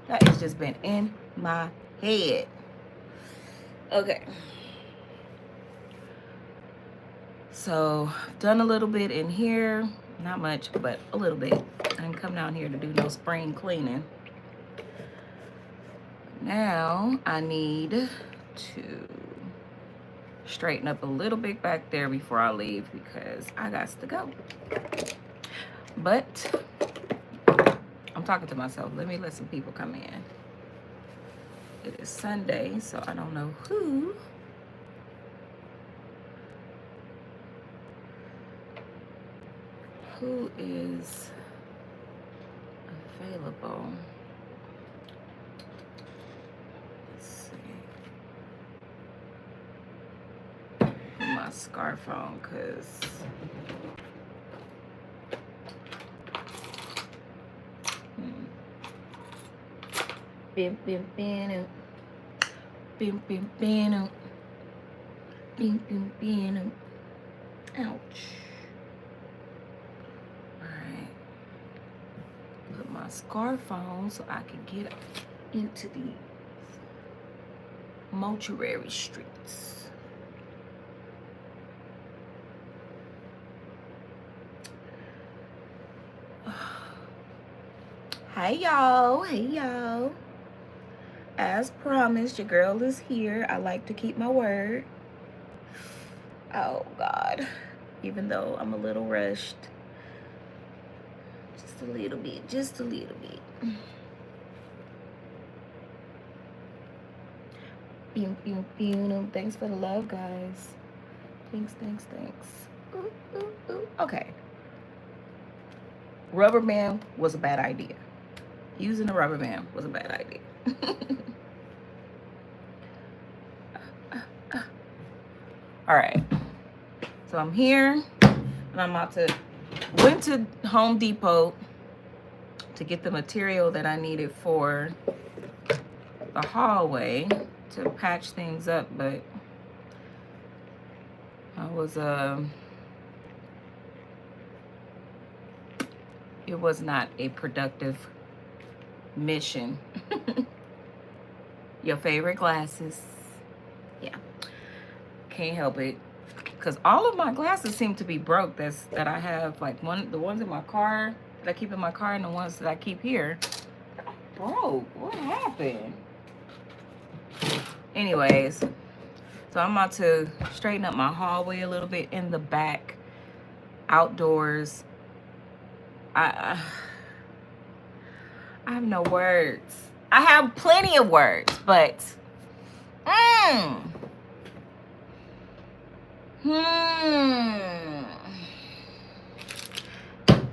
That has just been in my head. Okay. So, I've done a little bit in here. Not much, but a little bit. I didn't come down here to do no spring cleaning. Now, I need to straighten up a little bit back there before I leave because I got to go. But I'm talking to myself. Let some people come in. It is Sunday, so I don't know who is available. Let's see. Put my scarf on because bim bim bim bim bim bim bim bim bim. Ouch. Alright. Put my scarf on so I can get into the mortuary streets. Hey y'all, hey y'all. As promised, your girl is here. I like to keep my word. Oh God, even though I'm a little rushed. Just a little bit, just a little bit. Thanks for the love, guys. Thanks. Ooh, ooh, ooh. Okay. Rubber band was a bad idea. Using a rubber band was a bad idea. All right. So I'm here, and I'm about to went to Home Depot to get the material that I needed for the hallway to patch things up, but I was it was not a productive mission. Your favorite glasses. Yeah. Can't help it. Because all of my glasses seem to be broke that I have. Like the ones in my car that I keep in my car and the ones that I keep here. Broke. What happened? Anyways. So I'm about to straighten up my hallway a little bit in the back. Outdoors. I have no words. I have plenty of words, but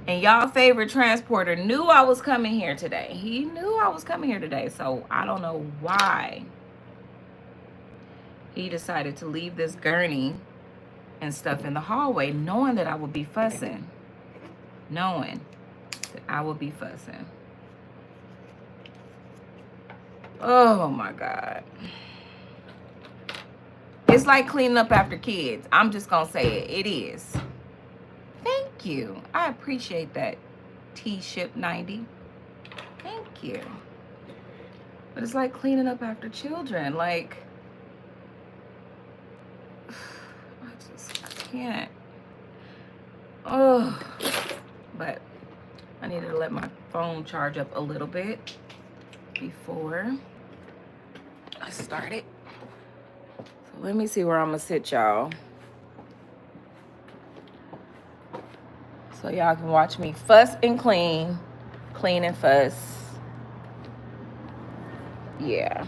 And y'all favorite transporter knew I was coming here today. He knew I was coming here today, so I don't know why he decided to leave this gurney and stuff in the hallway, knowing that I would be fussing. Knowing that I would be fussing. Oh my God. It's like cleaning up after kids. I'm just gonna say it. It is. Thank you. I appreciate that, T-Ship 90. Thank you. But it's like cleaning up after children. Like, I can't. Oh, but I needed to let my phone charge up a little bit before I started. So let me see where I'm gonna sit, y'all. So y'all can watch me fuss and clean and fuss. Yeah.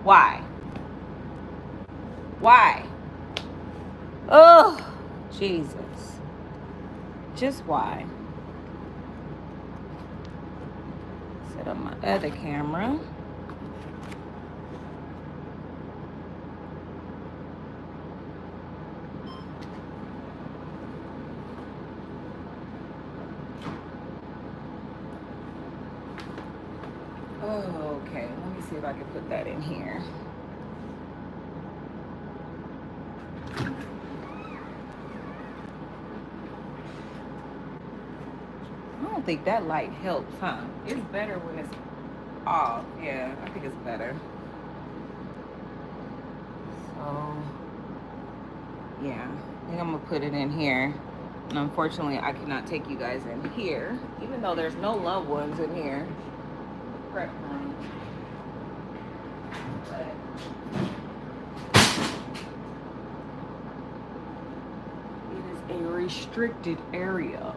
Why? Why? Oh, Jesus. Just why? Set up my other camera. Oh, okay. Let me see if I can put that in here. I don't think that light helps, huh? It's better when it's off. Yeah, I think it's better. So, yeah, I think I'm gonna put it in here. And unfortunately, I cannot take you guys in here, even though there's no loved ones in here. Prep room. But it is a restricted area.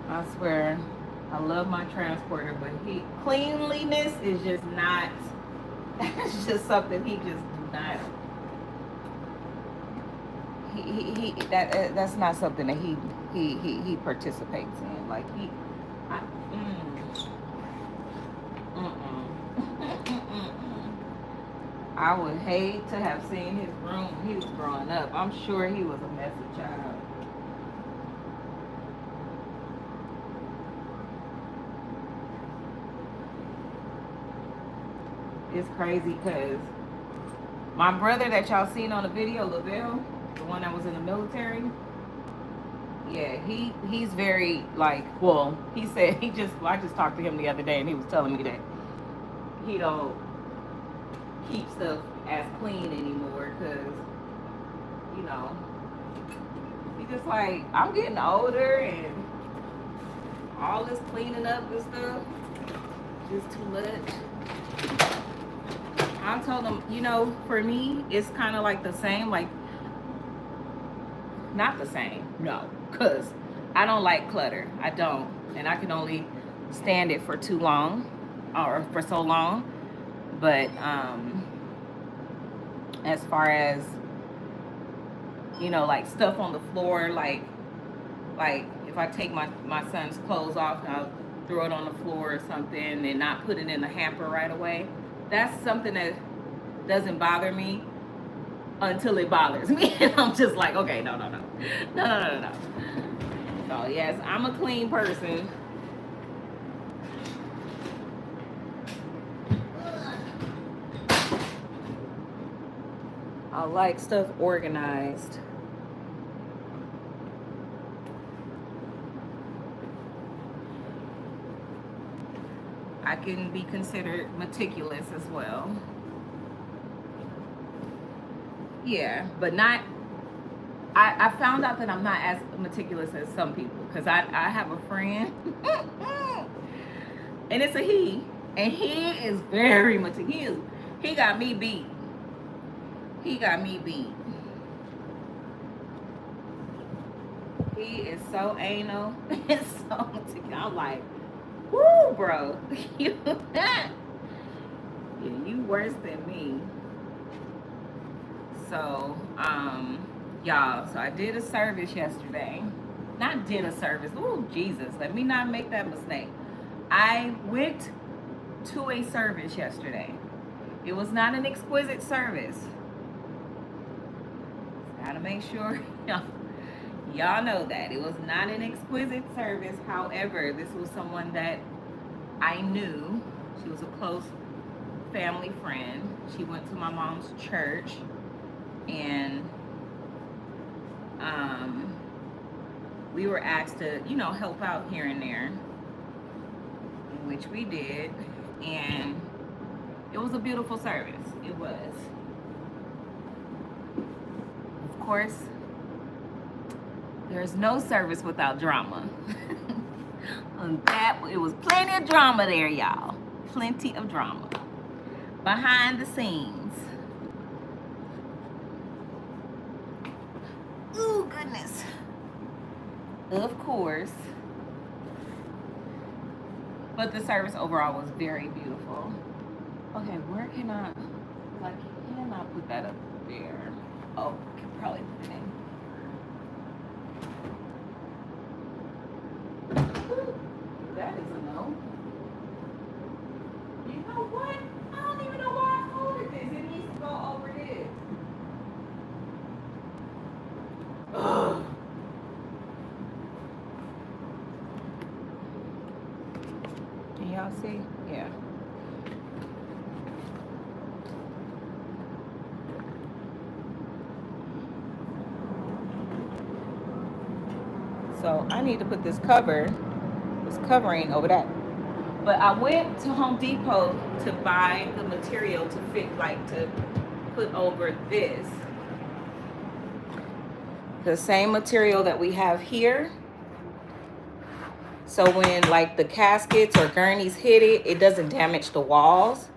I swear, I love my transporter, but cleanliness is just not, it's just something he just do not, that's not something that he participates in. Like I would hate to have seen his room when he was growing up. I'm sure he was a messy child. It's crazy because my brother that y'all seen on the video, Lavelle, the one that was in the military, yeah, he's very like, well, he said I just talked to him the other day and he was telling me that he don't keep stuff as clean anymore because, you know, he just like, I'm getting older and all this cleaning up and stuff is too much. I told him, you know, for me, it's kind of like the same, like, not the same, no, because I don't like clutter. I don't. And I can only stand it for too long, or for so long. But as far as, you know, like stuff on the floor, like if I take my son's clothes off and I'll throw it on the floor or something and not put it in the hamper right away, that's something that doesn't bother me until it bothers me. And I'm just like, okay, no. So yes, I'm a clean person. I like stuff organized. I can be considered meticulous as well. Yeah, but not, I found out that I'm not as meticulous as some people, because I have a friend, and it's a he, and he is very meticulous. He got me beat. He got me beat. He is so anal and so meticulous. I'm like, woo, bro. Yeah, you worse than me. So, y'all, so I did a service yesterday. Not did a service. Ooh, Jesus, let me not make that mistake. I went to a service yesterday. It was not an exquisite service. Gotta make sure y'all know that. It was not an exquisite service. However, this was someone that I knew. She was a close family friend. She went to my mom's church. And we were asked to, you know, help out here and there, which we did, and it was a beautiful service. It was. Of course, there's no service without drama. And that, it was plenty of drama there, y'all. Plenty of drama behind the scenes. Ooh, goodness. Of course. But the service overall was very beautiful. Okay, where can I, like, can I put that up there? Oh, I can probably put it in. Ooh, that is a no. You know what? I don't even know why I folded this. It needs to go over this. y'all see? Yeah. So I need to put this covering over that. But I went to Home Depot to buy the material to fit, like to put over this. The same material that we have here. So when like the caskets or gurneys hit it, it doesn't damage the walls.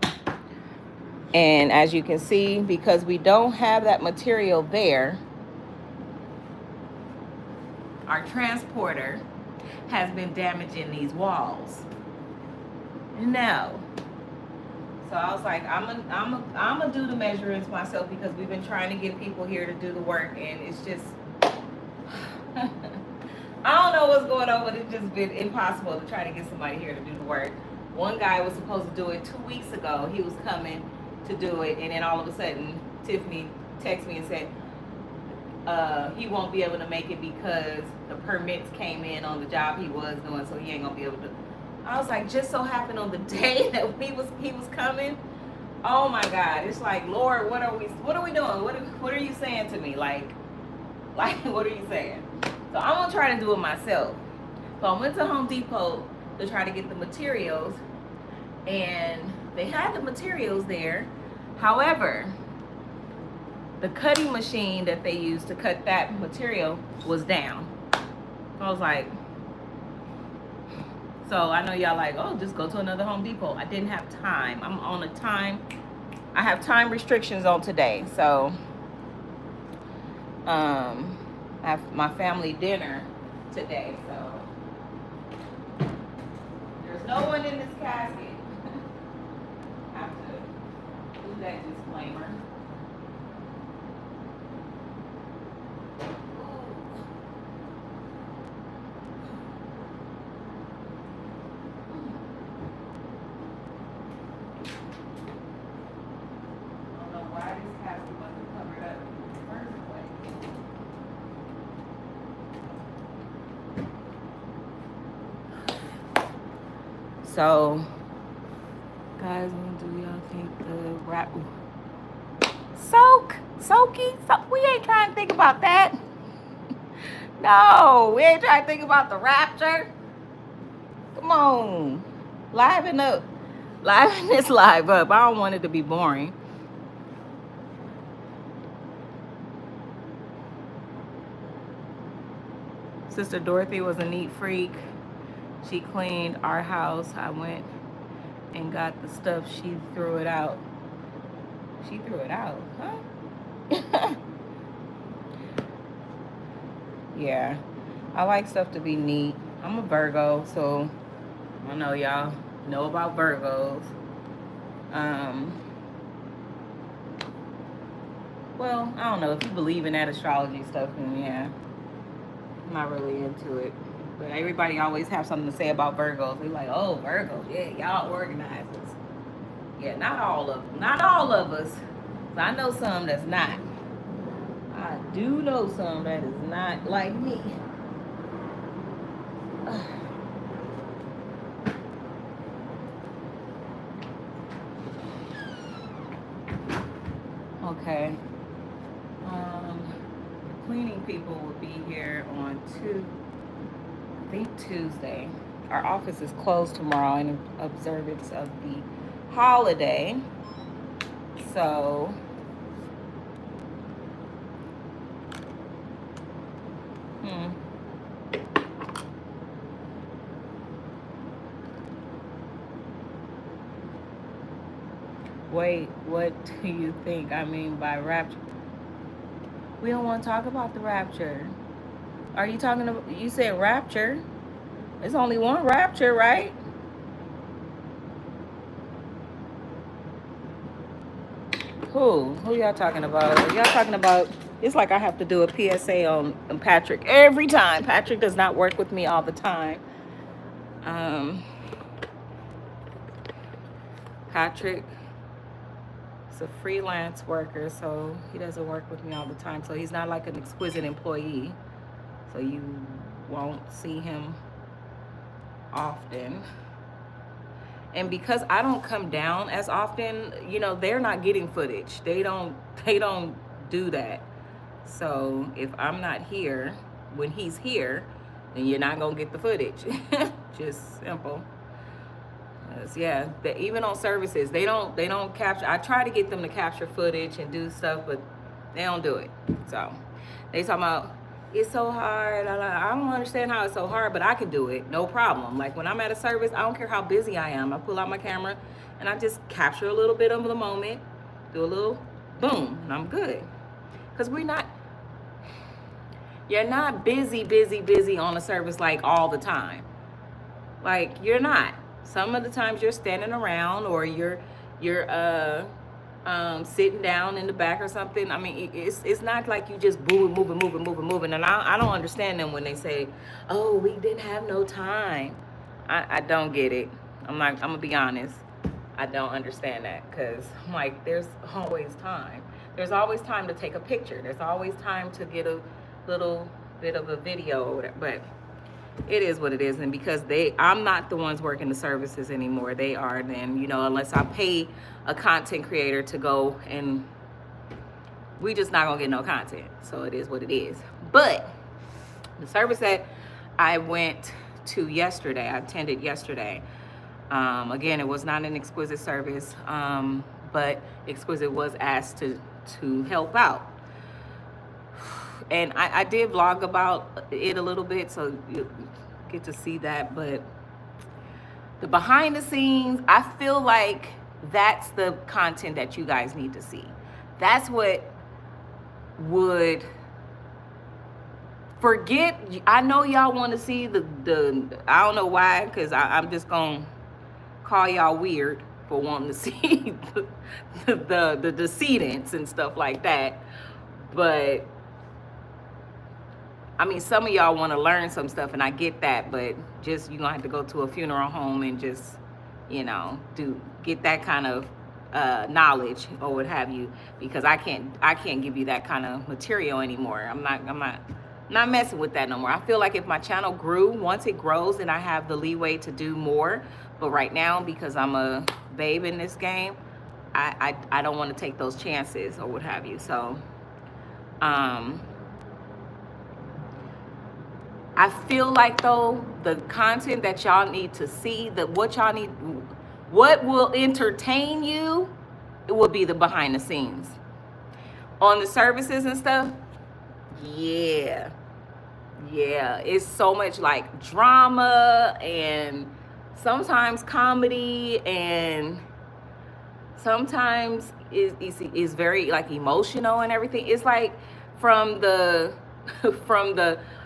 And as you can see, because we don't have that material there, our transporter has been damaging these walls. No. So I was like, I'm gonna do the measurements myself, because we've been trying to get people here to do the work, and it's just I don't know what's going on, but it's just been impossible to try to get somebody here to do the work. One guy was supposed to do it 2 weeks ago. He was coming to do it, and then all of a sudden Tiffany texted me and said he won't be able to make it because the permits came in on the job he was doing, so he ain't gonna be able to. I was like, just so happened on the day that he was coming. Oh my God! It's like, Lord, what are we doing? What are you saying to me? Like what are you saying? So I'm gonna try to do it myself. So I went to Home Depot to try to get the materials, and they had the materials there. However, the cutting machine that they used to cut that material was down. So I was like, so I know y'all like, oh, just go to another Home Depot. I didn't have time. I'm on a time. I have time restrictions on today. So I have my family dinner today. So there's no one in this casket. I have to do that disclaimer. So, guys, when do y'all think the wrap? Soaky? We ain't trying to think about that. No, we ain't trying to think about the rapture. Come on, liven up. Liven this live up. I don't want it to be boring. Sister Dorothy was a neat freak. She cleaned our house. I went and got the stuff. She threw it out. She threw it out, huh? Yeah, I like stuff to be neat. I'm a Virgo, so I know y'all know about Virgos. Well, I don't know. If you believe in that astrology stuff, then yeah, I'm not really into it. But everybody always have something to say about Virgos. They're like, oh, Virgos, yeah, y'all organizers. Yeah, not all of us. I know some that's not. I do know some that is not like me. Okay. Cleaning people will be here on Tuesday. Our office is closed tomorrow in observance of the holiday. So wait, what do you think I mean by rapture? We don't want to talk about the rapture. Are you talking about, you said rapture? There's only one rapture, right? Who y'all talking about? Y'all talking about, it's like I have to do a PSA on Patrick every time. Patrick does not work with me all the time. Patrick is a freelance worker, so he doesn't work with me all the time. So he's not like an exquisite employee. So you won't see him often. And because I don't come down as often, you know, they're not getting footage. They don't do that. So if I'm not here when he's here, then you're not gonna get the footage. Just simple. Yeah, even on services, they don't capture. I try to get them to capture footage and do stuff, but they don't do it. So they talking about it's so hard. I don't understand how it's so hard, but I can do it, no problem. Like when I'm at a service, I don't care how busy I am. I pull out my camera and I just capture a little bit of the moment, do a little boom, and I'm good. Because you're not busy on a service like all the time. Like you're not. Some of the times you're standing around or you're sitting down in the back or something. I mean, it's not like you just moving. And I don't understand them when they say, "Oh, we didn't have no time." I don't get it. I'm gonna be honest. I don't understand that because I'm like, there's always time. There's always time to take a picture. There's always time to get a little bit of a video or whatever. But it is what it is. And because I'm not the ones working the services anymore. They are. Then, you know, unless I pay a content creator to go, and we just not gonna get no content. So it is what it is. But the service that I went to yesterday, I attended yesterday. Again, it was not an Exquisite service, but Exquisite was asked to help out. And I did vlog about it a little bit, so you get to see that. But the behind the scenes, I feel like that's the content that you guys need to see. That's what would forget. I know y'all want to see the I don't know why, because I'm just going to call y'all weird for wanting to see the decedents and stuff like that. But I mean, some of y'all want to learn some stuff, and I get that, but just you're gonna have to go to a funeral home and just, you know, get that kind of knowledge or what have you, because I can't give you that kind of material anymore. I'm not messing with that no more. I feel like if my channel grew, once it grows, then I have the leeway to do more. But right now, because I'm a babe in this game, I don't want to take those chances or what have you. So I feel like, though, the content that y'all need to see, what will entertain you, it will be the behind the scenes. On the services and stuff, yeah, it's so much like drama and sometimes comedy, and sometimes is very like emotional and everything. It's like from the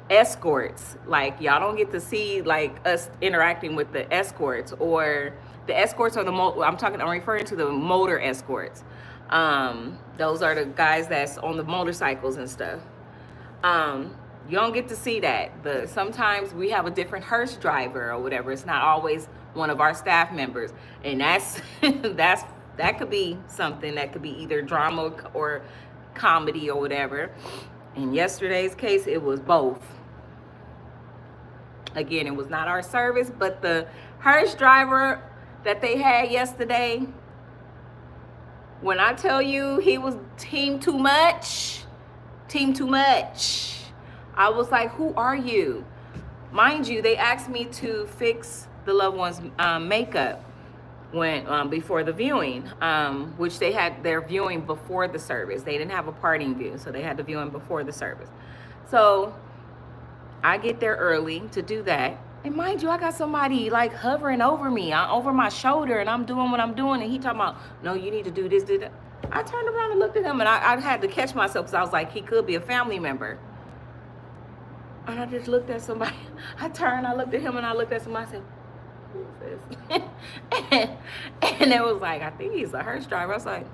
escorts, like y'all don't get to see like us interacting with the escorts, or the escorts are I'm referring to the motor escorts. Those are the guys that's on the motorcycles and stuff. You don't get to see that. Sometimes we have a different hearse driver or whatever. It's not always one of our staff members, and that's that could be something that could be either drama or comedy or whatever. In yesterday's case, it was both. Again, it was not our service, but the hearse driver that they had yesterday, when I tell you he was team too much, I was like, who are you? Mind you, they asked me to fix the loved one's makeup before the viewing, which they had their viewing before the service. They didn't have a parting view, so they had the viewing before the service. So I get there early to do that. And mind you, I got somebody like hovering over me, over my shoulder, and I'm doing what I'm doing. And he talking about, no, you need to do this, do that. I turned around and looked at him, and I had to catch myself because I was like, he could be a family member. And I just looked at somebody. I turned, I looked at him, and I looked at somebody. I said, who is this? and it was like, I think he's a hearse driver. I was like,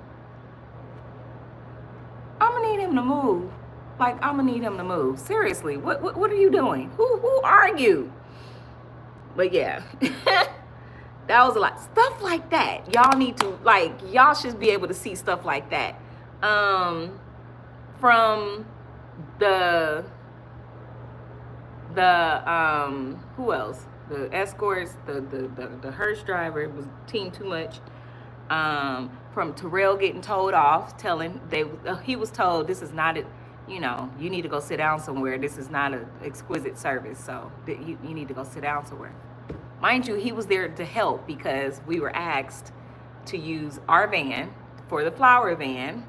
I'm gonna need him to move. Like, I'm gonna need him to move. Seriously, what are you doing? Who are you? But yeah, that was a lot. Stuff like that. Y'all need to, like, y'all should be able to see stuff like that. From the who else? escorts, the hearse driver was team too much. From Terrell getting told off, he was told this is not a, you need to go sit down somewhere. This is not an exquisite service, so you need to go sit down somewhere. Mind you, he was there to help because we were asked to use our van for the flower van,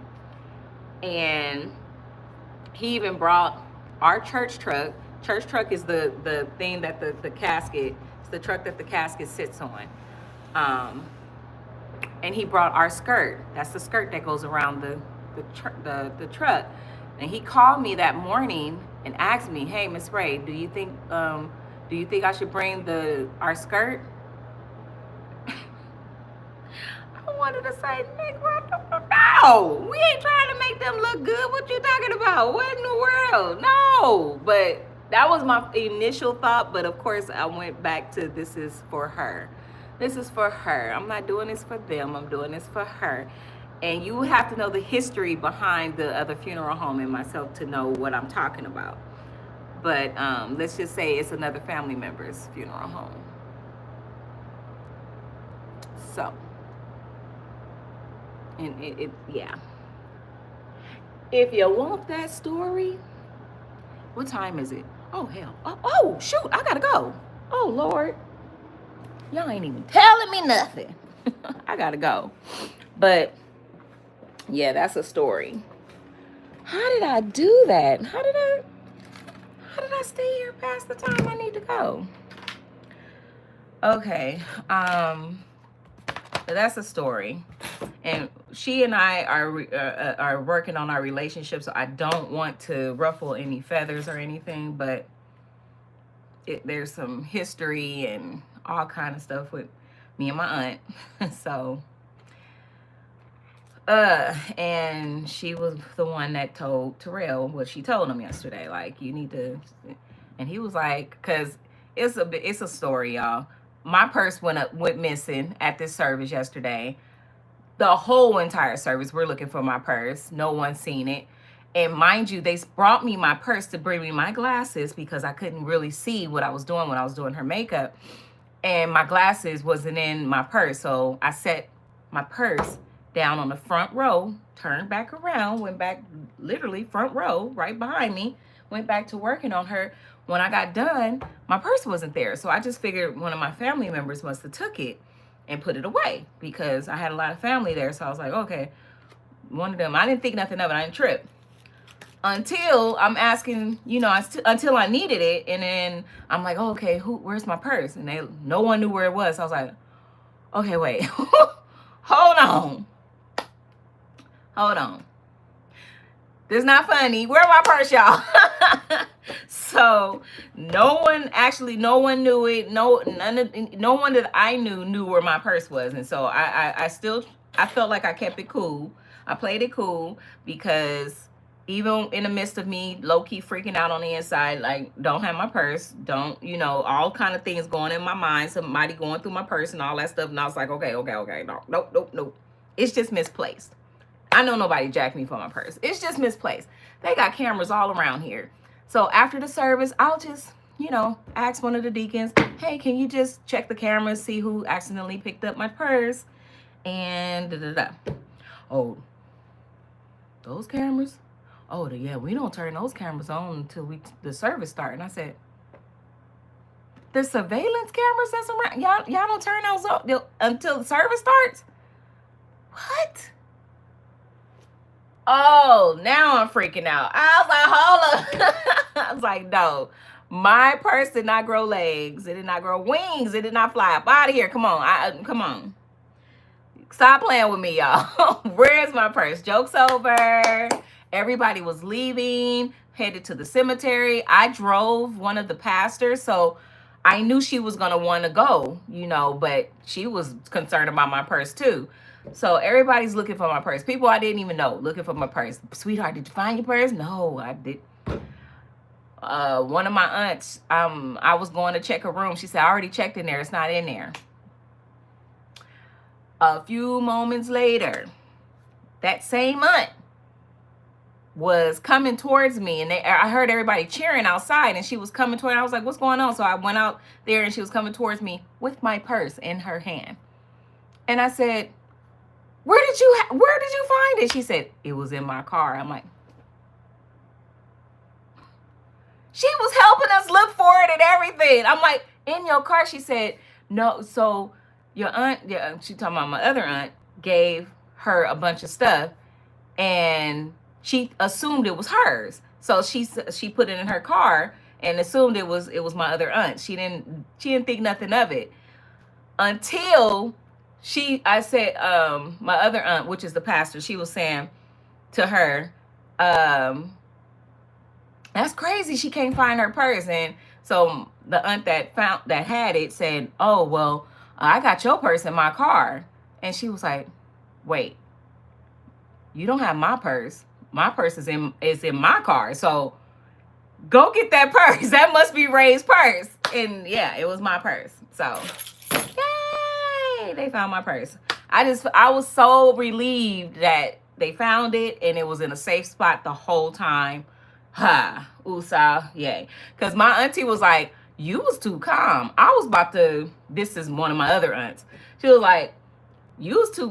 and he even brought our church truck. Church truck is the thing that the casket, it's the truck that the casket sits on. And he brought our skirt. That's the skirt that goes around the truck. And he called me that morning and asked me, "Hey, Miss Ray, do you think I should bring our skirt?" I wanted to say, no, we ain't trying to make them look good. What you talking about? What in the world? No, but that was my initial thought. But of course, I went back to this is for her. This is for her. I'm not doing this for them. I'm doing this for her. And you have to know the history behind the other funeral home and myself to know what I'm talking about. But let's just say it's another family member's funeral home. So, and yeah. If you want that story, what time is it? Oh, hell. Oh, shoot, I gotta go. Oh, Lord. Y'all ain't even telling me nothing. I gotta go. But, yeah, that's a story. How did I do that? How did I stay here past the time I need to go? Okay. That's a story. And she and I are working on our relationship, so I don't want to ruffle any feathers or anything, but there's some history and all kind of stuff with me and my aunt. So, and she was the one that told Terrell what she told him yesterday. Like, you need to, and he was like, cause it's a story, y'all. My purse went missing at this service yesterday. The whole entire service, we're looking for my purse. No one's seen it. And mind you, they brought me my purse to bring me my glasses because I couldn't really see what I was doing when I was doing her makeup. And my glasses wasn't in my purse. So I set my purse down on the front row, turned back around, went back literally front row, right behind me, went back to working on her. When I got done, my purse wasn't there. So I just figured one of my family members must have took it and put it away because I had a lot of family there. So I was like, okay, one of them, I didn't think nothing of it. I didn't trip until I'm asking, until I needed it. And then I'm like, oh, okay, where's my purse? And no one knew where it was. So I was like, okay, wait, hold on. This is not funny. Where's my purse, y'all? So no one knew it. No one that I knew where my purse was. And so I felt like I kept it cool. I played it cool because even in the midst of me low-key freaking out on the inside, like, don't have my purse, don't, all kind of things going in my mind, somebody going through my purse and all that stuff. And I was like, okay, no, nope. It's just misplaced. I know nobody jacked me for my purse. It's just misplaced. They got cameras all around here. So after the service, I'll just, ask one of the deacons, hey, can you just check the cameras, see who accidentally picked up my purse? And da-da-da. Oh, those cameras? Oh, yeah, we don't turn those cameras on until the service start. And I said, the surveillance cameras that's around, y'all don't turn those on until the service starts? What? Oh, now I'm freaking out. I was like, hold up. I was like, no, my purse did not grow legs. It did not grow wings. It did not fly up out of here. Come on. Come on. Stop playing with me, y'all. Where's my purse? Joke's over. Everybody was leaving, headed to the cemetery. I drove one of the pastors, so I knew she was going to want to go, but she was concerned about my purse too. So everybody's looking for my purse. People I didn't even know looking for my purse. Sweetheart, did you find your purse? No, I did. One of my aunts, I was going to check her room. She said, I already checked in there. It's not in there. A few moments later, that same aunt was coming towards me, and I heard everybody cheering outside, and she was coming toward. I was like, what's going on? So I went out there, and she was coming towards me with my purse in her hand. And I said, where did you find it? She said, it was in my car. I'm like, she was helping us look for it and everything. I'm like, in your car? She said, no. So your aunt, she talking about my other aunt, gave her a bunch of stuff, and she assumed it was hers. So she put it in her car and assumed it was my other aunt. She didn't think nothing of it until I said, my other aunt, which is the pastor, she was saying to her, that's crazy, she can't find her purse. And so the aunt that had it said, oh, well, I got your purse in my car. And she was like, wait, you don't have my purse. My purse is in my car. So go get that purse. That must be Ray's purse. And yeah, it was my purse. So yay, they found my purse. I was so relieved that they found it and it was in a safe spot the whole time. Ha, USA, yay. Because my auntie was like, you was too calm. I was about to, this is one of my other aunts. She was like, you was too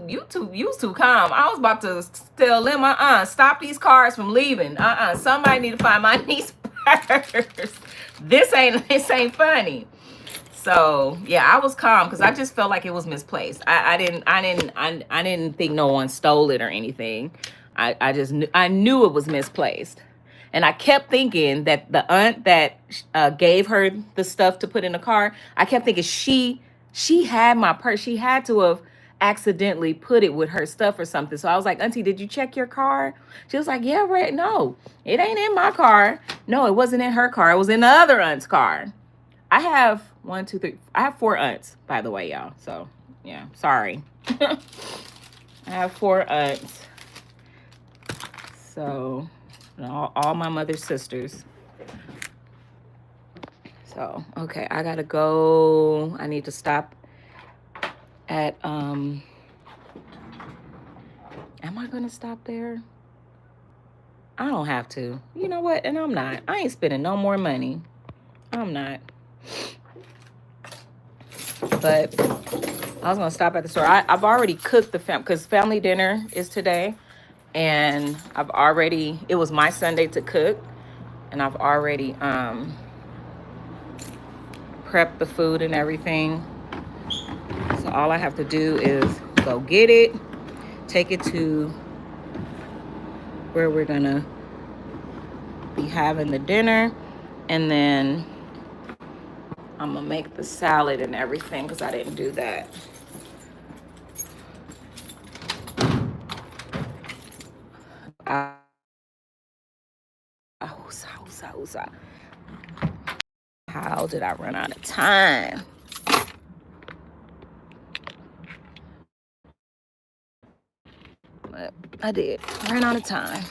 calm. I was about to tell them, stop these cars from leaving. Somebody need to find my niece's purse. This ain't funny. So yeah, I was calm because I just felt like it was misplaced. I didn't think no one stole it or anything. I knew it was misplaced. And I kept thinking that the aunt that gave her the stuff to put in the car, I kept thinking she had my purse. She had to have accidentally put it with her stuff or something. So I was like, Auntie, did you check your car? She was like, yeah, right. No, it ain't in my car. No, it wasn't in her car. It was in the other aunt's car. I have 1, 2, 3. I have 4 aunts, by the way, y'all. So yeah, sorry. I have 4 aunts. So all my mother's sisters. So, okay, I gotta go. I need to stop at, am I gonna stop there? I don't have to. You know what? And I'm not. I ain't spending no more money. I'm not. But I was gonna stop at the store. I've already cooked because family dinner is today. And it was my Sunday to cook, and I've already prepped the food and everything. So all I have to do is go get it, take it to where we're gonna be having the dinner, and then I'm gonna make the salad and everything because I didn't do that. How did I run out of time? But I did. I ran out of time.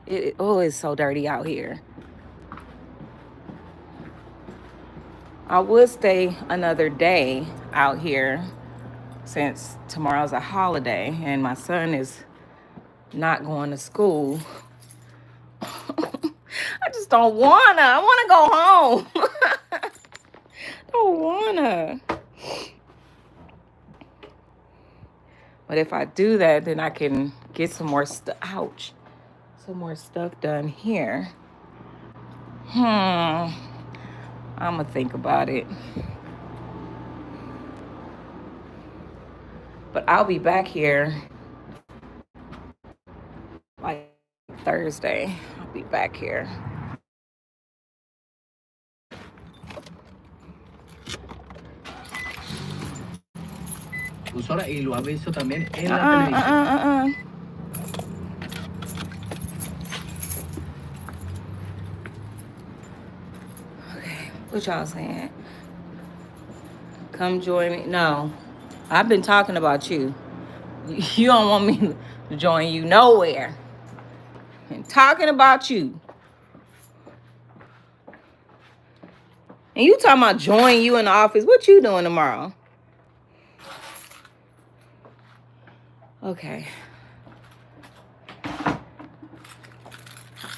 It's so dirty out here. I would stay another day out here since tomorrow's a holiday and my son is not going to school. I just don't wanna. I wanna go home. Don't wanna. But if I do that, then I can get some more some more stuff done here. I'm gonna think about it. But I'll be back here like Thursday. I'll be back here. Y lo ha visto también en la televisión. Okay, what y'all saying? Come join me. No, I've been talking about you. You don't want me to join you nowhere. I'm talking about you. And you talking about join you in the office. What you doing tomorrow? Okay.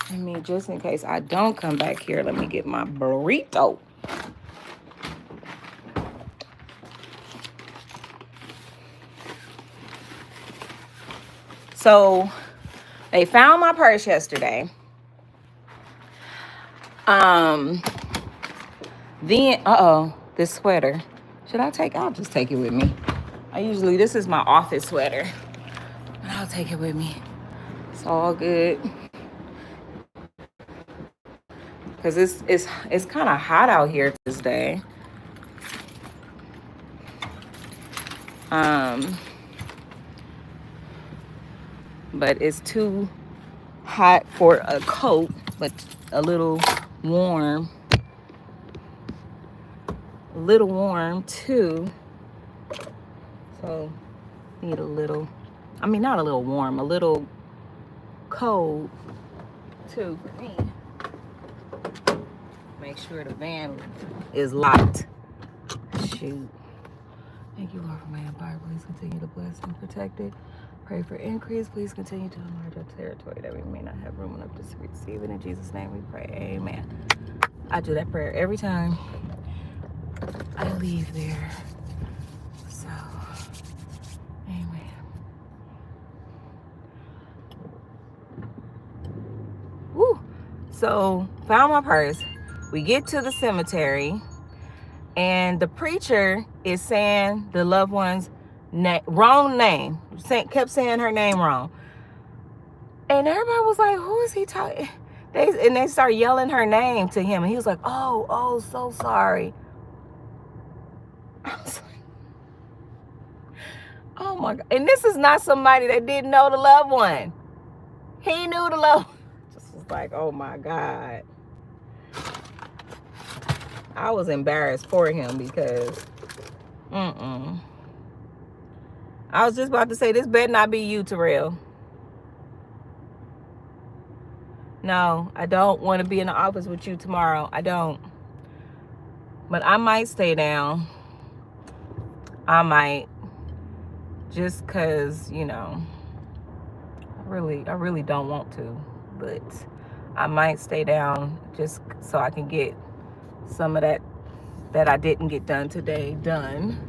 I mean, just in case I don't come back here, let me get my burrito. So they found my purse yesterday. Then, this sweater. Should I take? I'll just take it with me. This is my office sweater, but I'll take it with me. It's all good. Cause it's kind of hot out here this day. But it's too hot for a coat, but a little warm. A little warm too. So need a little, I mean not a little warm, a little cold too for me. Make sure the van is locked. Shoot. Thank you, Lord, for my empire. Please continue to bless and protect it. Pray for increase. Please continue to enlarge our territory that we may not have room enough to receive it. In Jesus' name we pray. Amen. I do that prayer every time I leave there. So, amen. Woo. So, found my purse. We get to the cemetery, and the preacher is saying the loved one's wrong name. Kept saying her name wrong. And everybody was like, who is he talking? They start yelling her name to him. And he was like, oh, so sorry. I was like, oh my God. And this is not somebody that didn't know the loved one. He knew the loved one. Just was like, oh my God. I was embarrassed for him because, I was just about to say, this better not be you, Terrell. No, I don't want to be in the office with you tomorrow. I don't. But I might stay down. I might. Just because, I really don't want to. But I might stay down just so I can get some of that I didn't get done today done.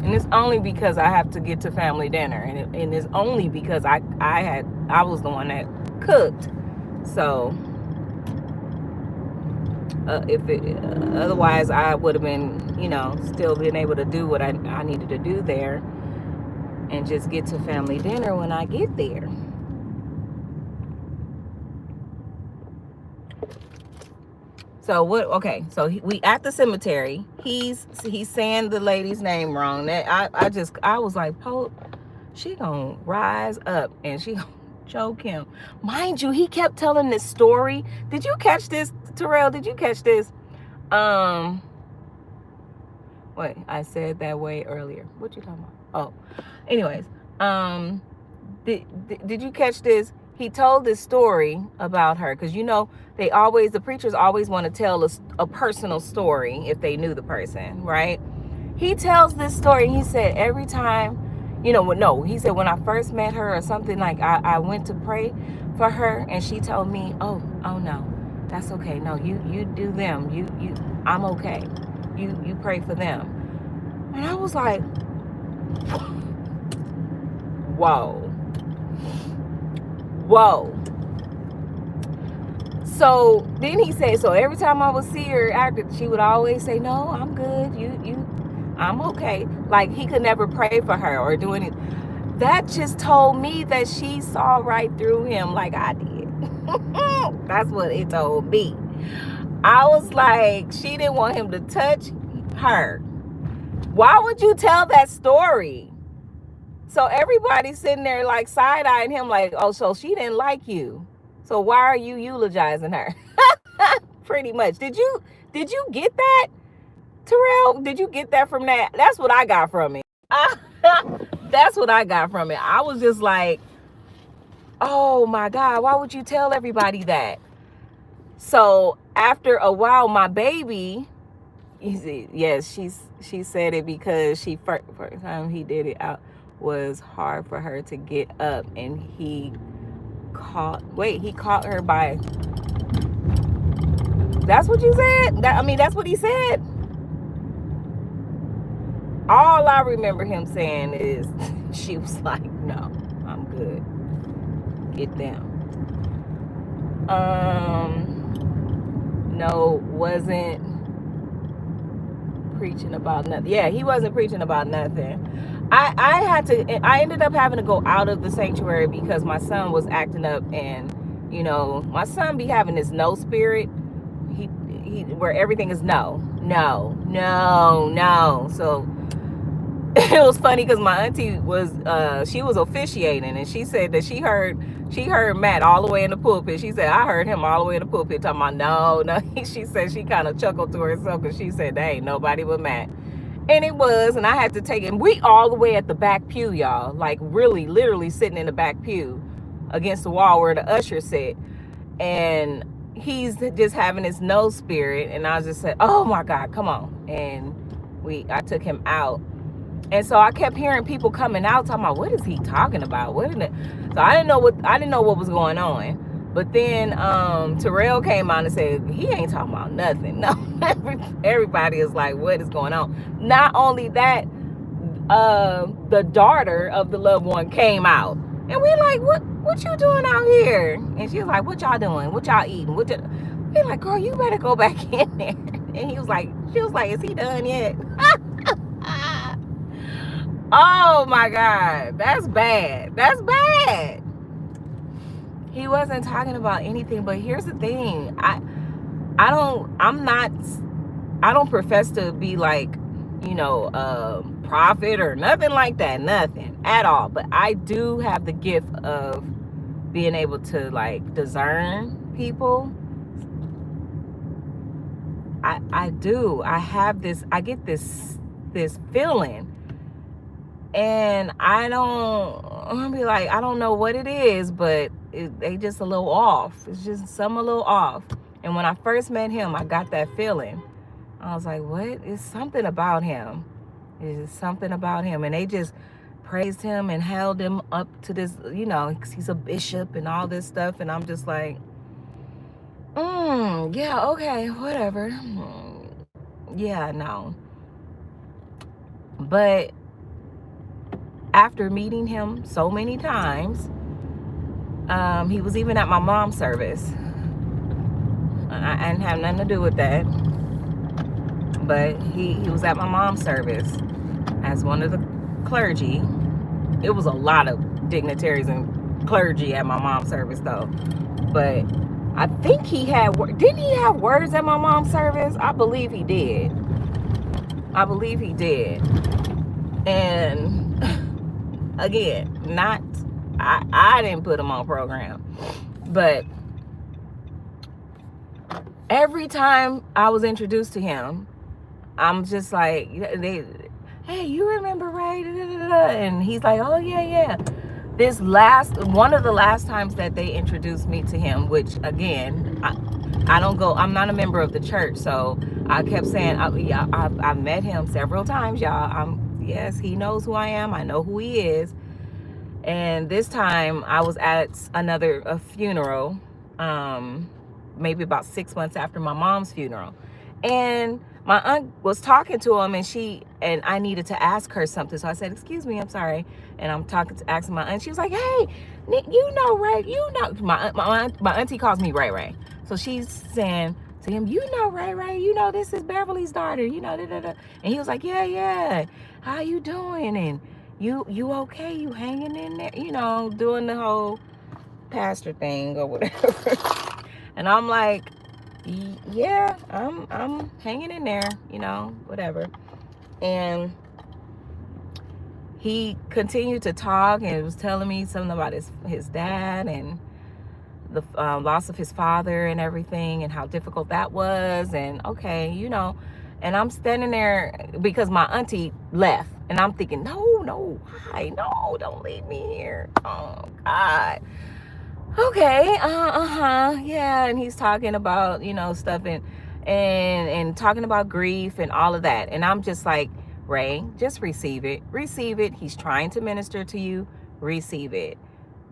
And it's only because I have to get to family dinner, and it's only because I was the one that cooked. So otherwise I would have been, still been able to do what I needed to do there, and just get to family dinner when I get there. So what? Okay, so we at the cemetery. He's saying the lady's name wrong. That I was like, she gonna rise up and she gonna choke him. Mind you, he kept telling this story. Did you catch this, Terrell? Did you catch this? Wait, I said that way earlier. What you talking about? Oh, anyways, did you catch this? He told this story about her because the preachers always want to tell a personal story if they knew the person, right? He tells this story. He said every time, he said when I first met her or something, like I went to pray for her and she told me, oh no, that's okay. No, you do them. I'm okay. You pray for them. And I was like, whoa. So then he said, so every time I would see her after, she would always say, no, I'm good. I'm okay. Like he could never pray for her or do anything. That just told me that she saw right through him like I did. That's what it told me. I was like, she didn't want him to touch her. Why would you tell that story? So everybody's sitting there like side-eyeing him like, oh, so she didn't like you. So why are you eulogizing her? Pretty much. Did you get that, Terrell? Did you get that from that? That's what I got from it. That's what I got from it. I was just like, oh my God, why would you tell everybody that? So after a while, my baby, yes, she said it because first time he did it out. was hard for her to get up, and he caught her by, that's what you said? That's what he said. All I remember him saying is, she was like, no, I'm good. Get them. No, wasn't preaching about nothing. Yeah, he wasn't preaching about nothing. I ended up having to go out of the sanctuary because my son was acting up, and my son be having this no spirit. He where everything is no. So it was funny because my auntie was she was officiating, and she said that she heard Matt all the way in the pulpit. She said, I heard him all the way in the pulpit talking about no. She said she kind of chuckled to herself because she said, there ain't nobody but Matt. And it was, and I had to take it. We all the way at the back pew, y'all. Like really, literally sitting in the back pew against the wall where the usher sat. And he's just having his no spirit. And I just said, oh my God, come on. And I took him out. And so I kept hearing people coming out talking about, what is he talking about? So I didn't know what was going on. But then Terrell came on and said, he ain't talking about nothing. No, everybody is like, what is going on? Not only that, the daughter of the loved one came out. And we're like, what you doing out here? And she was like, what y'all doing? What y'all eating? We're like, girl, you better go back in there. And she was like, is he done yet? Oh my God, that's bad. That's bad. He wasn't talking about anything, but here's the thing. I don't profess to be like, a prophet or nothing like that. Nothing at all. But I do have the gift of being able to like discern people. I do. I get this feeling. And I'm be like, I don't know what it is, but they just a little off. It's just some a little off. And when I first met him, I got that feeling. I was like, what? It's something about him. It's something about him. And they just praised him and held him up to this, 'cause he's a bishop and all this stuff. And I'm just like, yeah, okay, whatever. Yeah, no. But after meeting him so many times, he was even at my mom's service. I didn't have nothing to do with that. But he was at my mom's service as one of the clergy. It was a lot of dignitaries and clergy at my mom's service though. But I think didn't he have words at my mom's service? I believe he did. And again, I didn't put him on program, but every time I was introduced to him, I'm just like, hey, you remember Ray? And he's like, oh yeah. One of the last times that they introduced me to him, which again, I'm not a member of the church, so I kept saying, I've met him several times, y'all. Yes, he knows who I am. I know who he is. And this time I was at a funeral, maybe about 6 months after my mom's funeral. And my aunt was talking to him, and I needed to ask her something. So I said, excuse me, I'm sorry. And I'm asking my aunt. She was like, hey, Ray, my auntie calls me Ray. So she's saying to him, Ray, this is Beverly's daughter, And he was like, yeah. How you doing? And you okay? You hanging in there? Doing the whole pastor thing or whatever. And I'm like, yeah, I'm hanging in there, whatever. And he continued to talk and was telling me something about his dad and the loss of his father and everything and how difficult that was. And okay, and I'm standing there because my auntie left. And I'm thinking, no, why? No, don't leave me here. Oh, God. Okay, yeah. And he's talking about, stuff and talking about grief and all of that. And I'm just like, Ray, just receive it. Receive it. He's trying to minister to you. Receive it.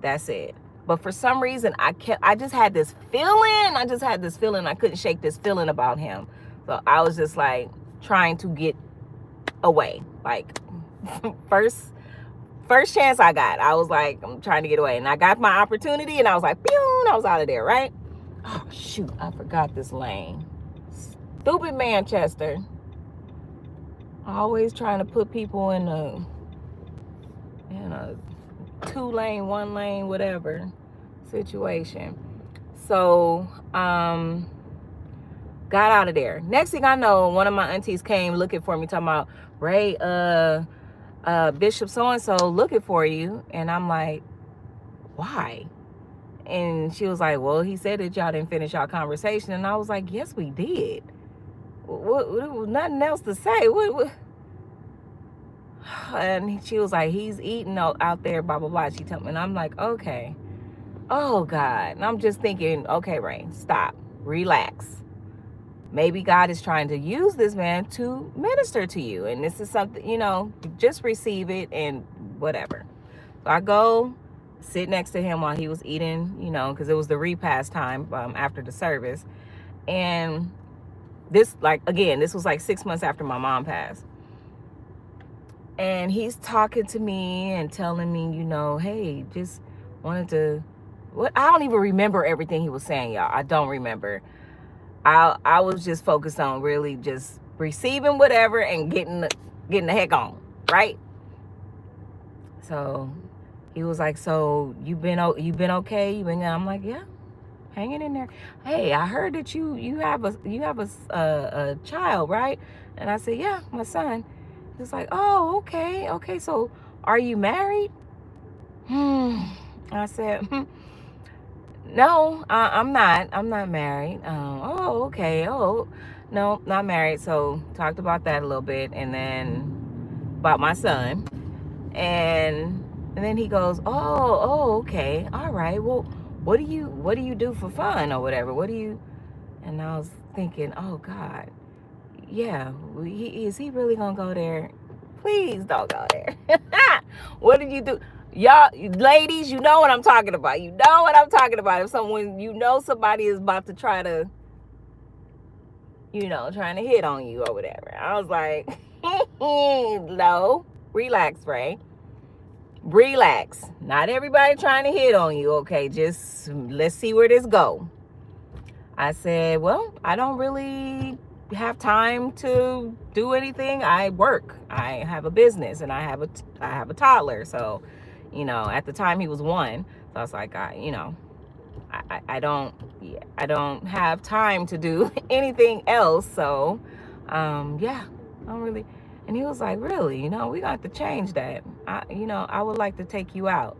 That's it. But for some reason, I just had this feeling. I couldn't shake this feeling about him. So I was just like trying to get away. Like first chance I got, I was like, I'm trying to get away. And I got my opportunity and I was like, pew, I was out of there, right? Oh, shoot, I forgot this lane. Stupid Manchester. Always trying to put people in a 2-lane, 1-lane, whatever situation. So, got out of there. Next thing I know, one of my aunties came looking for me, talking about, Ray, Bishop so-and-so looking for you. And I'm like, why? And she was like, well, he said that y'all didn't finish y'all conversation. And I was like, yes, we did. What nothing else to say. What? And she was like, he's eating out there, blah, blah, blah. She told me, and I'm like, okay. Oh, God. And I'm just thinking, okay, Ray, stop. Relax. Maybe God is trying to use this man to minister to you. And this is something, just receive it and whatever. So I go sit next to him while he was eating, because it was the repast time after the service. And this, this was like 6 months after my mom passed. And he's talking to me and telling me, hey, just wanted to, I don't even remember everything he was saying, y'all. I don't remember. I was just focused on really just receiving whatever and getting the heck on, right? So he was like, so you been okay? I'm like, yeah, hanging in there. Hey, I heard that you have a child, right? And I said, yeah, my son. He was like, oh, okay. So are you married? I said, no, I'm not married. Oh, okay. Oh, no, not married. So talked about that a little bit, and then about my son, and then he goes, oh, okay, all right. Well, what do you do for fun or whatever? What do you? And I was thinking, oh God, yeah, is he really gonna go there? Please don't go there. What did you do? Y'all, ladies, you know what I'm talking about. If somebody is about to try to, trying to hit on you or whatever. I was like, no, relax, Ray. Relax. Not everybody trying to hit on you, okay? Just let's see where this go. I said, well, I don't really have time to do anything. I work. I have a business, and I have a toddler. So, at the time he was 1. So I was like, I don't have time to do anything else. So, yeah, I don't really. And he was like, really, we got to change that. I would like to take you out.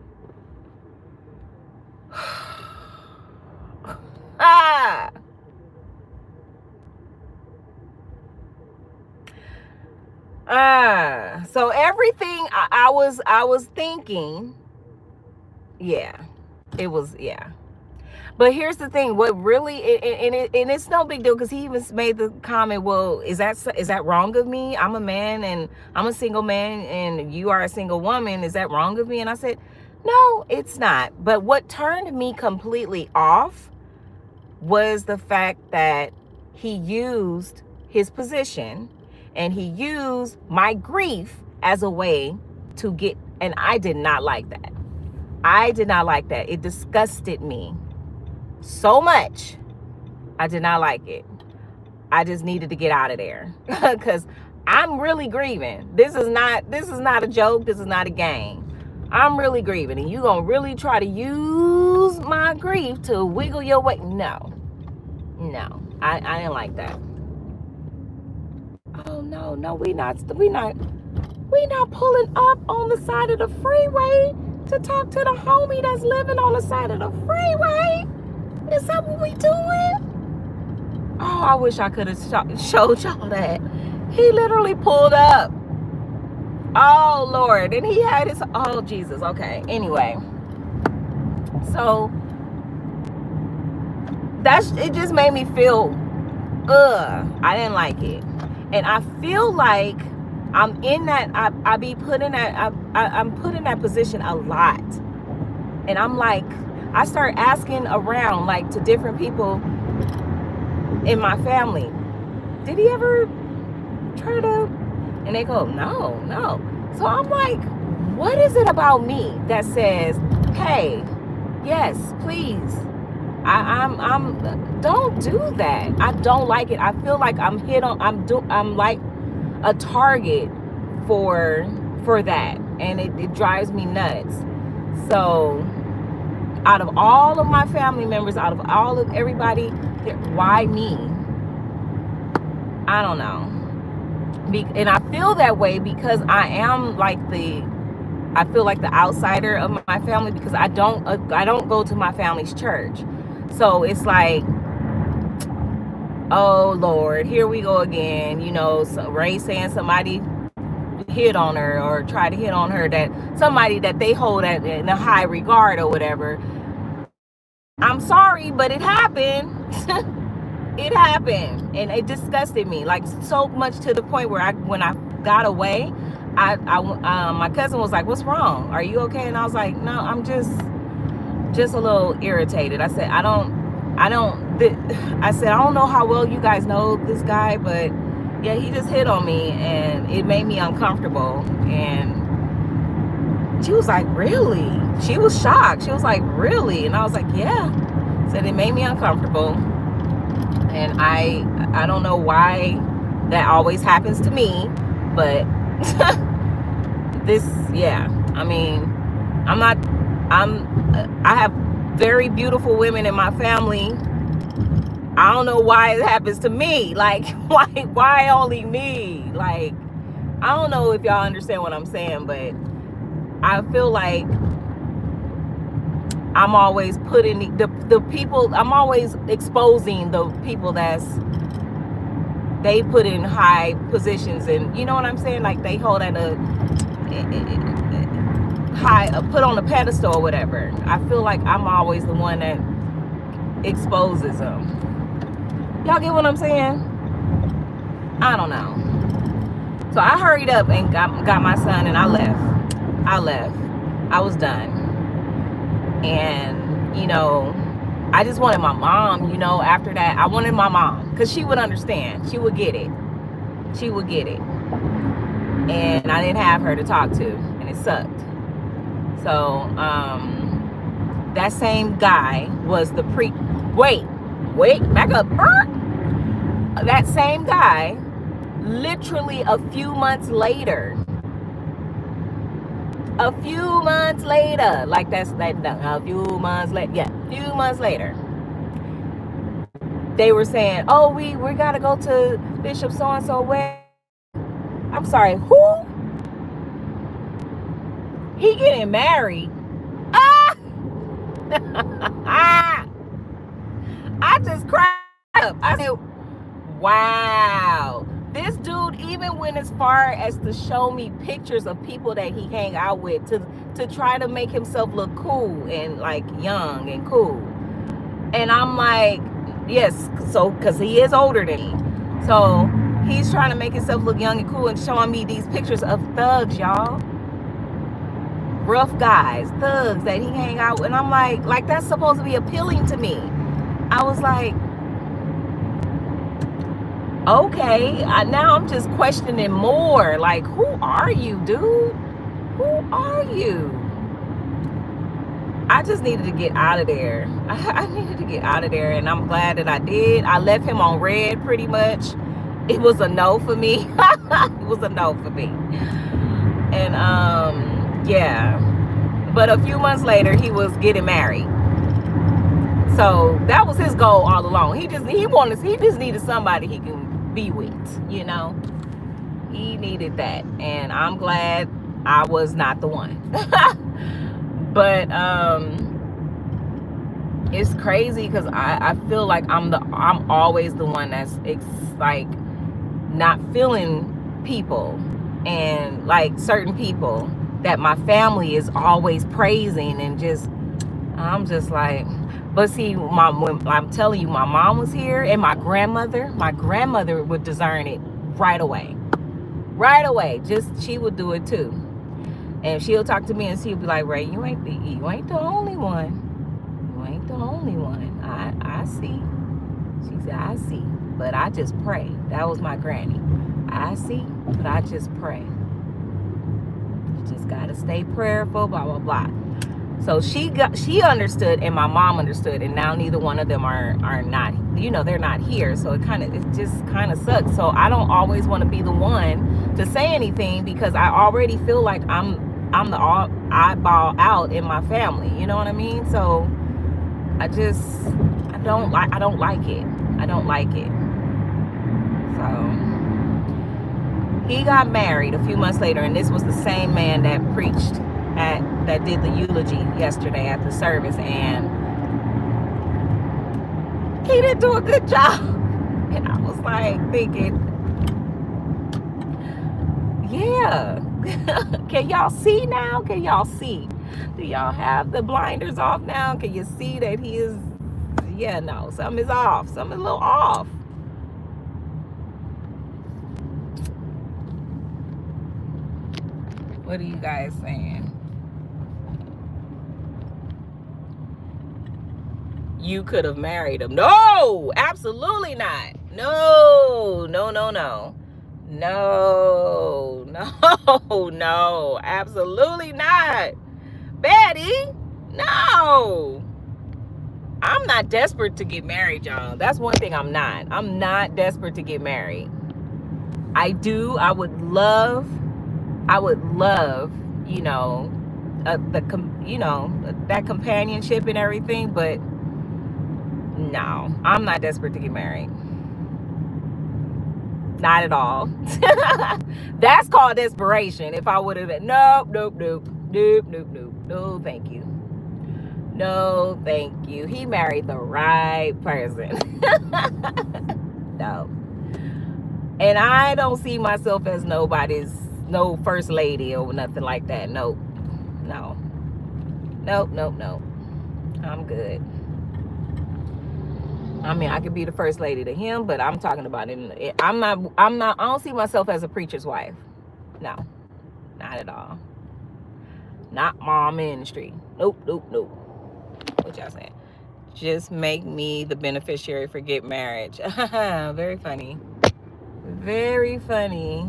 So everything I was thinking, yeah, it was, yeah. But here's the thing, what really, and it's no big deal, because he even made the comment, well, is that wrong of me? I'm a man, and I'm a single man, and you are a single woman. Is that wrong of me? And I said, no, it's not. But what turned me completely off was the fact that he used his position, and he used my grief as a way to get, and I did not like that. It disgusted me so much. I did not like it. I just needed to get out of there because I'm really grieving. This is not a joke. This is not a game. I'm really grieving, and you gonna really try to use my grief to wiggle your way? No, I didn't like that. Oh no, we not pulling up on the side of the freeway to talk to the homie that's living on the side of the freeway. Is that what we doing? Oh, I wish I could have showed y'all that. He literally pulled up. Oh Lord, and he had his, oh Jesus, okay. Anyway, so it just made me feel, I didn't like it. And I feel like I'm in that, I be put in that, I'm put in that position a lot. And I'm like, I start asking around, like, to different people in my family, did he ever try to, and they go, no. So I'm like, what is it about me that says, hey, yes, please, I'm don't do that. I don't like it. I feel like I'm hit on, I'm like a target for that, and it drives me nuts. So out of all of my family members, out of all of everybody, why me? I don't know. And I feel that way because I am like I feel like the outsider of my family, because I don't go to my family's church. So it's like, oh Lord, here we go again. You know, so Ray saying somebody hit on her or try to hit on her, that somebody that they hold in a high regard or whatever. I'm sorry, but it happened. It happened, and it disgusted me, like, so much to the point where when I got away, my cousin was like, what's wrong? Are you okay? And I was like, no, I'm just a little irritated. I said, I said, I don't know how well you guys know this guy, but yeah, he just hit on me and it made me uncomfortable. And she was like, really? She was shocked. She was like, really? And I was like, yeah. Said it made me uncomfortable. And I don't know why that always happens to me, but this, yeah, I mean, I have very beautiful women in my family. I don't know why it happens to me. Like, why only me? Like, I don't know if y'all understand what I'm saying, but I feel like I'm always putting the people, I'm always exposing the people they put in high positions, and you know what I'm saying? Like, they hold at a high, put on a pedestal or whatever. I feel like I'm always the one that exposes them. Y'all get what I'm saying? I don't know. So I hurried up and got my son, and I left. I was done. And, you know, I just wanted my mom, you know, after that. I wanted my mom, because she would understand. She would get it. And I didn't have her to talk to, and it sucked. So, that same guy was the wait, back up. That same guy, literally a few months later, like a few months later, they were saying, oh, we gotta go to Bishop so-and-so wedding. I'm sorry, who? He getting married? I just cried up. I said, wow. This dude even went as far as to show me pictures of people that he hang out with to try to make himself look cool and like young and cool. And I'm like, yes, so because he is older than me. So he's trying to make himself look young and cool and showing me these pictures of thugs, y'all. Rough guys, thugs that he hang out with. And I'm like that's supposed to be appealing to me. I was like, okay, now I'm just questioning more. Like, who are you, dude? Who are you? I just needed to get out of there. I needed to get out of there, and I'm glad that I did. I left him on red pretty much. It was a no for me. It was a no for me. And yeah. But a few months later, he was getting married. So that was his goal all along. He just needed somebody he can be with, you know. He needed that, and I'm glad I was not the one. But it's crazy because I feel like I'm always the one that's like not feeling people, and like certain people that my family is always praising, and just I'm just like, but see, when I'm telling you, my mom was here, and my grandmother would discern it right away. Right away. Just, she would do it too. And she'll talk to me and she'll be like, Ray, you ain't the only one. You ain't the only one. I see. She said, I see. But I just pray. That was my granny. I see, but I just pray. You just gotta stay prayerful, blah, blah, blah. So she understood, and my mom understood, and now neither one of them are not, they're not here. So it just kind of sucks. So I don't always want to be the one to say anything, because I already feel like I'm the eyeball out in my family. You know what I mean? So I don't like it. I don't like it. So he got married a few months later, and this was the same man that preached that did the eulogy yesterday at the service, and he didn't do a good job. And I was like thinking, yeah. Can y'all see now? Can y'all see? Do y'all have the blinders off now? Can you see that he is, no, something is off. Something a little off. What are you guys saying? You could have married him. No, absolutely not. No, absolutely not. Betty, no. I'm not desperate to get married, y'all. That's one thing I'm not. I'm not desperate to get married. I would love, that companionship and everything, but no, I'm not desperate to get married. Not at all. That's called desperation. If I would have been, nope. No, thank you. No, thank you. He married the right person. No. And I don't see myself as no first lady or nothing like that. Nope. No. I'm good. I mean, I could be the first lady to him, but I'm talking about it. I don't see myself as a preacher's wife. No, not at all. Not mom ministry. Nope. What y'all saying? Just make me the beneficiary for get marriage. Very funny. Very funny.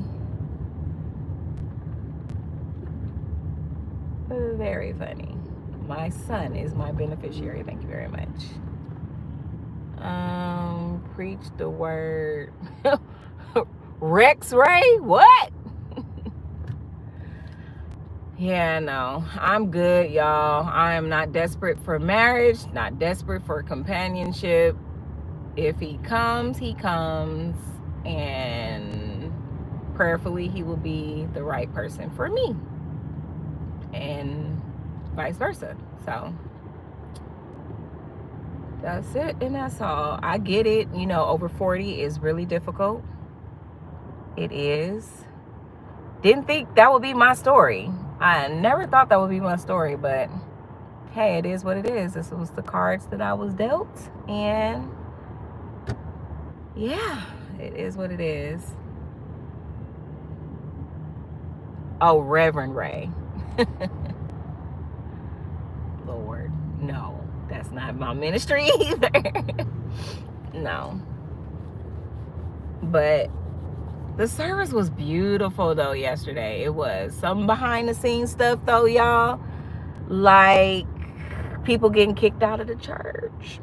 Very funny. My son is my beneficiary. Thank you very much. Preach the word. Rex Ray? What? Yeah, no. I'm good, y'all. I am not desperate for marriage, not desperate for companionship. If he comes, he comes. And prayerfully, he will be the right person for me. And vice versa. So that's it, and that's all. I get it. Over 40 is really difficult. It is. Didn't think that would be my story. I never thought that would be my story, but hey, it is what it is. This was the cards that I was dealt, and yeah, it is what it is. Oh, Reverend Ray. Lord, no. That's not my ministry either. No. But the service was beautiful though yesterday. It was. Some behind the scenes stuff though, y'all. Like people getting kicked out of the church.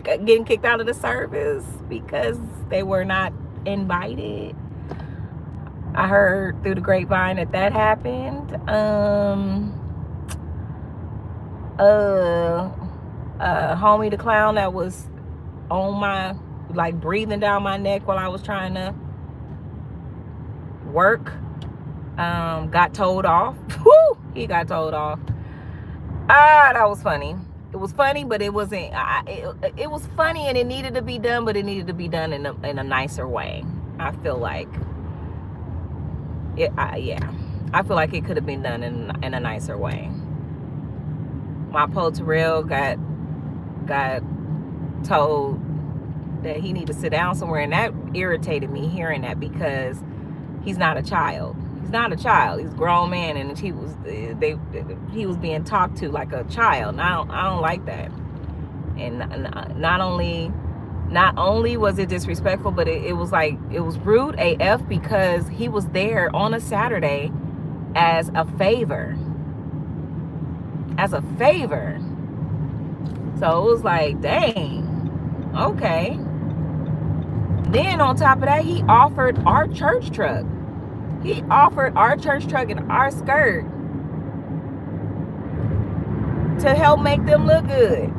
Getting kicked out of the service because they were not invited. I heard through the grapevine that happened. Homie the clown that was on my, breathing down my neck while I was trying to work, got told off. Woo! He got told off. That was funny. It was funny, but it wasn't. It was funny and it needed to be done, but it needed to be done in a nicer way. I feel like I feel like it could have been done in a nicer way. My Poe Terrell got told that he needed to sit down somewhere, and that irritated me hearing that, because he's not a child. He's not a child. He's a grown man, and he was being talked to like a child. And I don't like that. And not only was it disrespectful, but it was like, it was rude AF, because he was there on a Saturday as a favor. So it was like, dang, okay. Then on top of that, he offered our church truck. He offered our church truck and our skirt to help make them look good.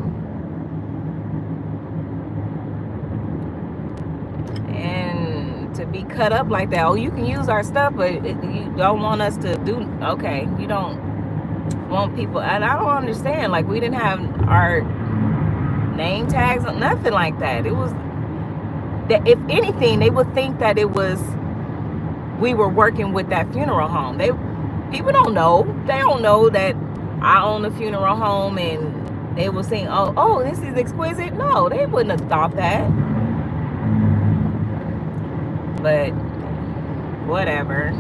And to be cut up like that, oh, you can use our stuff, but you don't want us to do, okay, you don't want people, and I don't understand, like, we didn't have our name tags, nothing like that. It was, that if anything, they would think that it was, we were working with that funeral home. People don't know. They don't know that I own a funeral home, and they were saying, oh, this is Exquisite. No, they wouldn't have thought that. But whatever.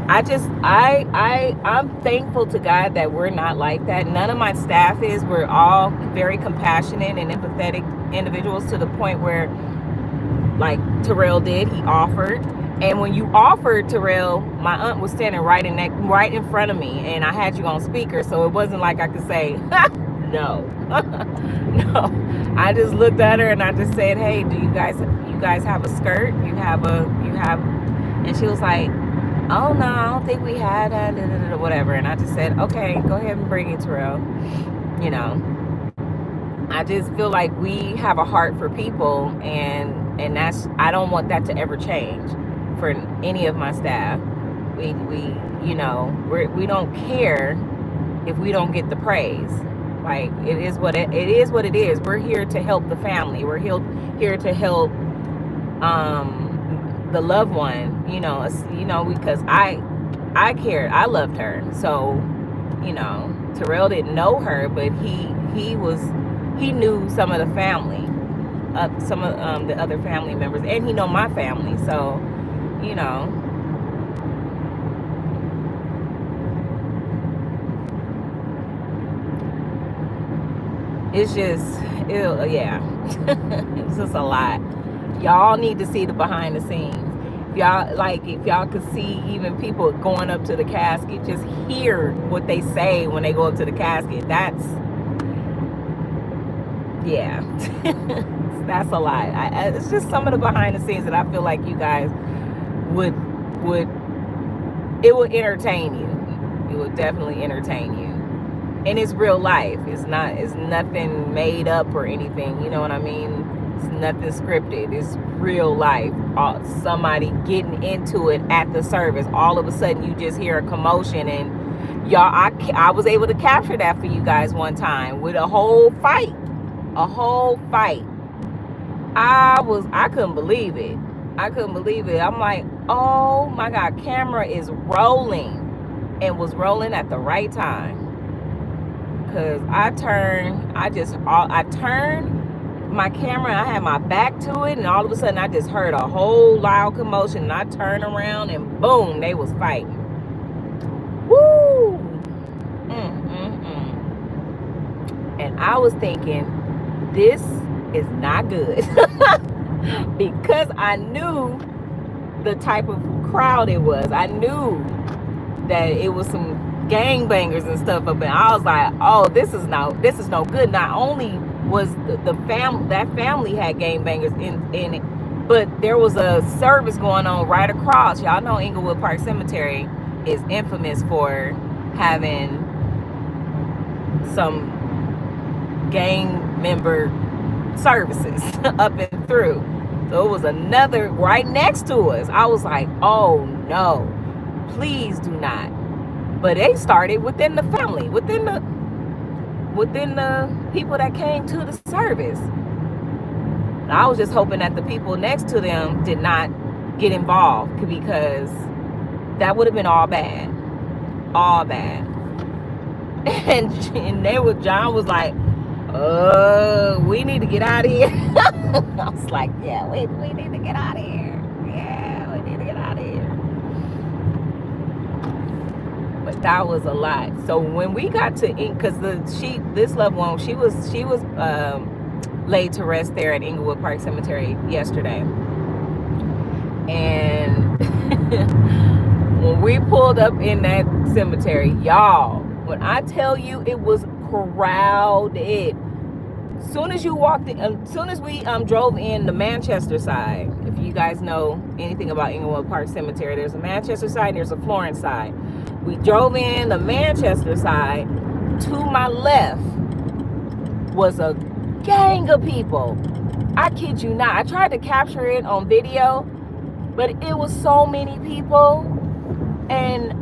I'm thankful to God that we're not like that. None of my staff is. We're all very compassionate and empathetic individuals, to the point where, like Terrell did, he offered. And when you offered, Terrell, my aunt was standing right in front of me, and I had you on speaker, so it wasn't like I could say, no. No. I just looked at her and I just said, hey, do you guys have a skirt? You have, and she was like, oh no, I don't think we had whatever. And I just said, okay, go ahead and bring it, Terrell. You know, I just feel like we have a heart for people, and that's, I don't want that to ever change for any of my staff. We you know, we don't care if we don't get the praise. Like, it is what it is. We're here to help the family. We're here to help the loved one, because I cared. I loved her. So, Terrell didn't know her, but he knew some of the family, some of the other family members, and he know my family. So, it's just, yeah, it's just a lot. Y'all need to see the behind the scenes. If y'all could see even people going up to the casket, just hear what they say when they go up to the casket. That's, yeah, that's a lot. It's just some of the behind the scenes that I feel like you guys it would entertain you. It would definitely entertain you. And it's real life. It's nothing made up or anything. You know what I mean? It's nothing scripted. It's real life. Somebody getting into it at the service. All of a sudden, you just hear a commotion, and y'all, I was able to capture that for you guys one time with a whole fight. I couldn't believe it. I'm like, oh my God, camera is rolling, and was rolling at the right time. Because I turned my camera, I had my back to it, and all of a sudden I just heard a whole loud commotion, and I turned around, and boom, they was fighting. Woo! And I was thinking, this is not good. Because I knew the type of crowd it was. I knew that it was some gangbangers and stuff up, and I was like, oh, this is no good. Not only was that family had gangbangers in it, but there was a service going on right across. Y'all know Inglewood Park Cemetery is infamous for having some gang member services up and through. So it was another right next to us. I was like, oh no, please do not. But they started within the family, within the people that came to the service. And I was just hoping that the people next to them did not get involved, because that would have been all bad. And John was like, we need to get out of here. I was like, yeah, we need to get out of here. Yeah, we need to get out of here. But that was a lot. So when we got to, because this loved one, she was laid to rest there at Inglewood Park Cemetery yesterday. And when we pulled up in that cemetery, y'all, when I tell you it was crowded. Soon as you walked in, soon as we drove in the Manchester side, if you guys know anything about Inglewood Park Cemetery, there's a Manchester side and there's a Florence side. We drove in the Manchester side. To my left was a gang of people. I kid you not. I tried to capture it on video, but it was so many people. And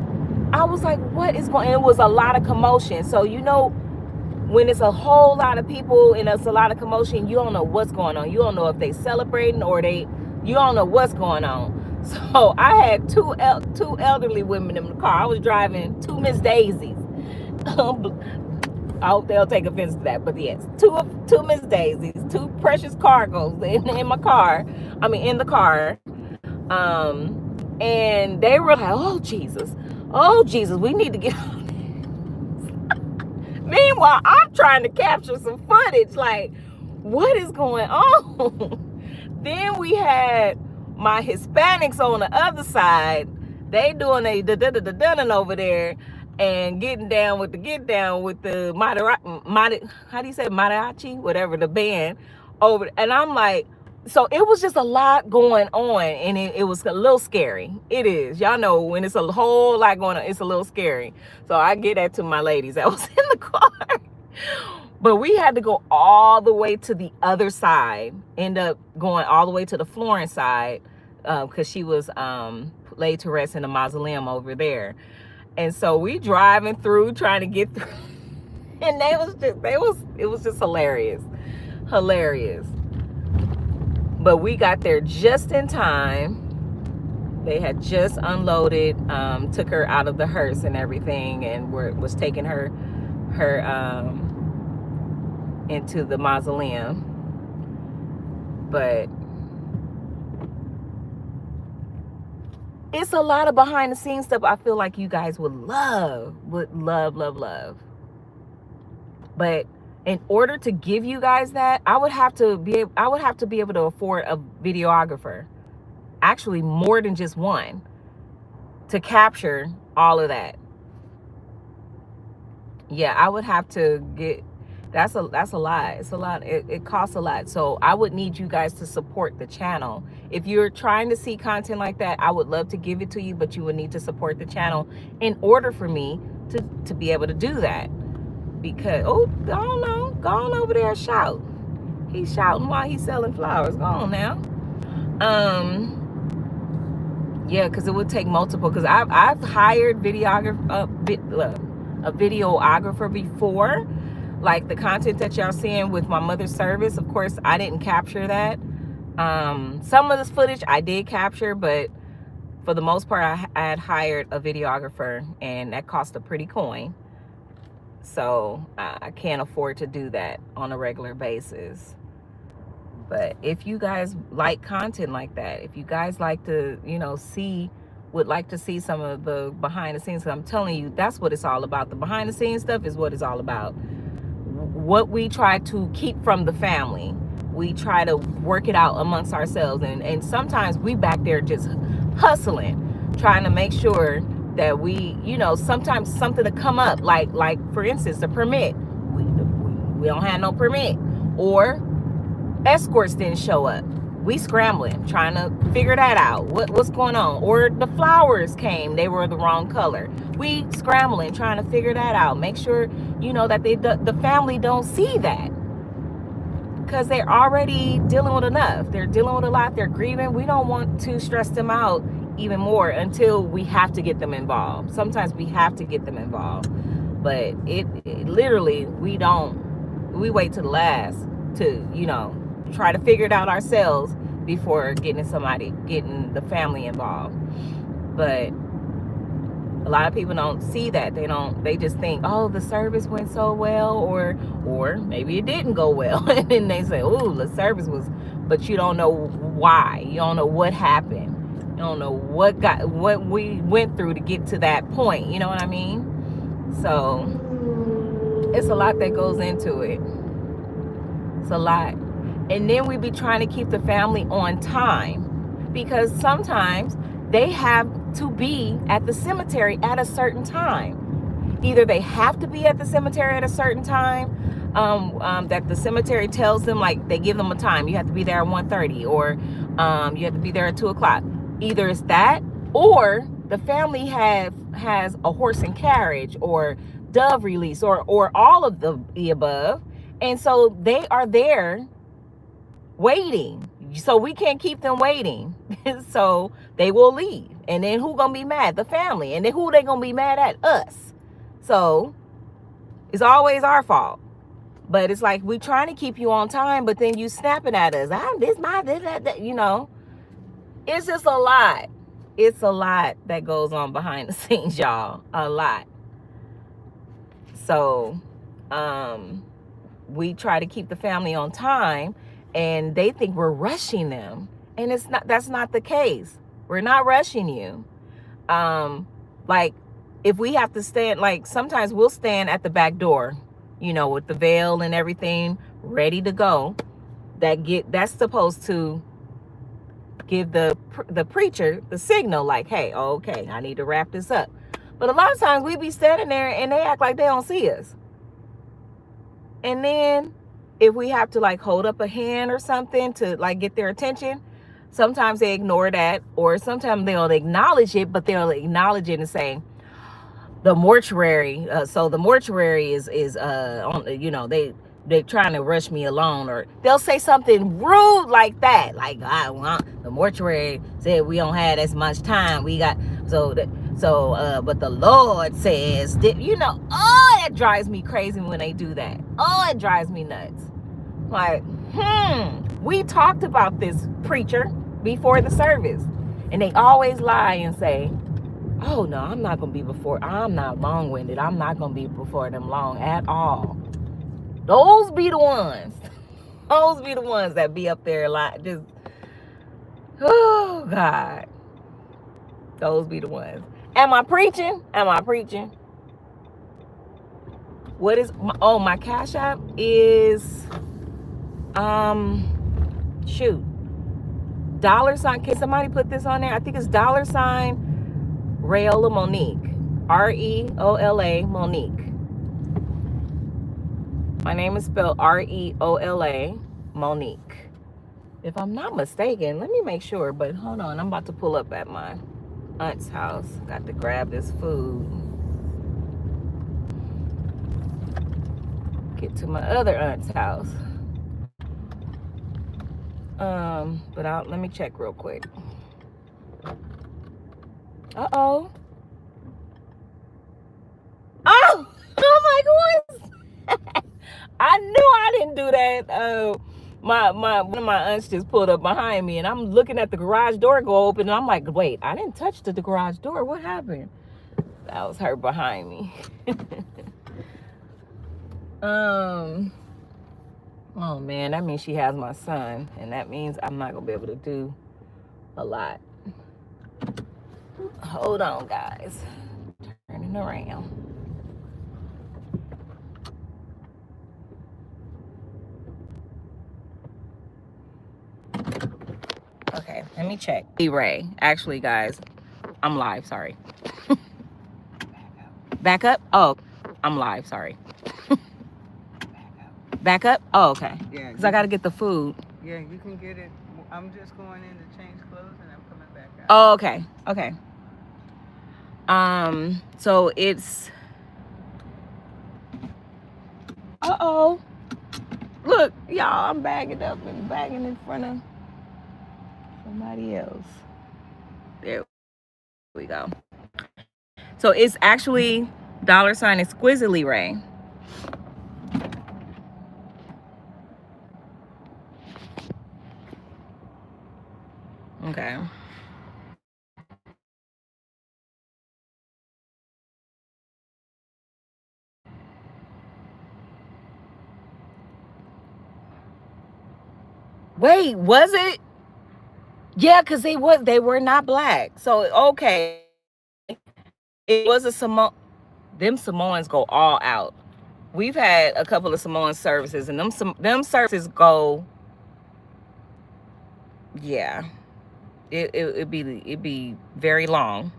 I was like, what is going on? It was a lot of commotion. So, you know, when it's a whole lot of people and it's a lot of commotion, you don't know what's going on. You don't know if they celebrating or you don't know what's going on. So I had two elderly women in the car. I was driving two Miss Daisies. I hope they'll take offense to that, but yes, two Miss Daisies, two precious cargos in my car. I mean, in the car. And they were like, oh Jesus, we need to get on this. Meanwhile, I'm trying to capture some footage. Like, what is going on? Then we had my Hispanics on the other side. They doing a da-da-da-da-da over there and getting down with the mariachi, whatever, the band over. And I'm like, so it was just a lot going on, and it was a little scary. It is. Y'all know when it's a whole lot going on, it's a little scary. So I get that to my ladies that was in the car. But we had to go all the way to the other side, end up going all the way to the Florence side, because she was laid to rest in the mausoleum over there. And so we driving through, trying to get through. And it was just hilarious. But we got there just in time. They had just unloaded, took her out of the hearse and everything, and was taking her into the mausoleum. But it's a lot of behind the scenes stuff I feel like you guys would love. But in order to give you guys that, I would have to be able to afford a videographer, actually more than just one, to capture all of that. Yeah, I would have to get. That's a lot. It's a lot. It costs a lot. So I would need you guys to support the channel. If you're trying to see content like that, I would love to give it to you, but you would need to support the channel in order for me to be able to do that. Because, oh, go on over there and shout. He's shouting while he's selling flowers. Go on now. Yeah, because it would take multiple. Because I've hired a videographer before, like the content that y'all seeing with my mother's service. Of course, I didn't capture that. Some of this footage I did capture, but for the most part, I had hired a videographer, and that cost a pretty coin. So I can't afford to do that on a regular basis. But if you guys like content like that, if you guys like to, would like to see some of the behind the scenes, I'm telling you, that's what it's all about. The behind the scenes stuff is what it's all about. What we try to keep from the family, we try to work it out amongst ourselves. And sometimes we back there just hustling, trying to make sure that we, sometimes something to come up, like for instance, the permit. We don't have no permit, or escorts didn't show up. We scrambling, trying to figure that out. What's going on? Or the flowers came, they were the wrong color. We scrambling, trying to figure that out. Make sure, that the family don't see that, because they're already dealing with enough. They're dealing with a lot. They're grieving. We don't want to stress them out even more until we have to get them involved. Sometimes we have to get them involved, but it literally, we wait to the last to, try to figure it out ourselves before getting the family involved. But a lot of people don't see that. They just think, oh, the service went so well, or maybe it didn't go well. And then they say, oh, the service was, but you don't know why. You don't know what happened. don't know what we went through to get to that point. You know what I mean? So it's a lot that goes into it. It's a lot. And then we be trying to keep the family on time, because sometimes they have to be at the cemetery at a certain time. Either they have to be at the cemetery at a certain time, that the cemetery tells them, like they give them a time. You have to be there at 1:30, or you have to be there at 2 o'clock. Either it's that, or the family has a horse and carriage, or dove release, or all of the above. And so they are there waiting. So we can't keep them waiting. So they will leave. And then who gonna be mad? The family. And then who they gonna be mad at? Us. So it's always our fault. But it's like, we trying to keep you on time, but then you snapping at us. This, that, you know. It's just a lot. It's a lot that goes on behind the scenes, y'all. A lot. So we try to keep the family on time, and they think we're rushing them. And it's not, that's not the case. We're not rushing you. Like, if we have to stand, like sometimes we'll stand at the back door, you know, with the veil and everything ready to go. That's supposed to give the preacher the signal, like, hey, okay, I need to wrap this up. But a lot of times we be standing there and they act like they don't see us. And then if we have to like hold up a hand or something to like get their attention, sometimes they ignore that, or sometimes they'll acknowledge it, but they'll acknowledge it and say, the mortuary, so the mortuary is on, you know, they're trying to rush me along, or they'll say something rude like that, like, the mortuary said we don't have as much time, we got, but the Lord says that, you know. Oh, that drives me crazy when they do that. Oh, it drives me nuts. Like, we talked about this, preacher, before the service, and they always lie and say, oh no, I'm not gonna be before, I'm not long-winded, I'm not gonna be before them long at all. Those be the ones. Those be the ones that be up there a lot. Just, oh God. Those be the ones. Am I preaching? Am I preaching? What is my Cash App is shoot. $. Can somebody put this on there? I think it's $ReolaMonique. REOLA Monique. My name is spelled REOLA Monique. If I'm not mistaken, let me make sure, but hold on, I'm about to pull up at my aunt's house. Got to grab this food. Get to my other aunt's house. But let me check real quick. Uh-oh. Oh my goodness. I knew I didn't do that. One of my aunts just pulled up behind me, and I'm looking at the garage door go open, and I'm like, wait, I didn't touch the garage door. What happened? That was her behind me. Oh man, that means she has my son, and that means I'm not gonna be able to do a lot. Hold on, guys. Turning around. Okay, let me check. Ray, actually, guys, I'm live. Sorry. Back up. Oh, I'm live. Sorry. Back up. Oh, okay. Yeah. Because I got to get the food. Yeah, you can get it. I'm just going in to change clothes, and I'm coming back out. Oh, okay. Okay. So it's. Uh-oh. Look, y'all, I'm bagging up and bagging in front of somebody else. There we go. So it's actually $ExquisitelyRay. Okay. Wait, was it? Yeah, because they were not black. So okay, it was a Samoan. Them Samoans go all out. We've had a couple of Samoan services, and them services go. Yeah, it'd be very long.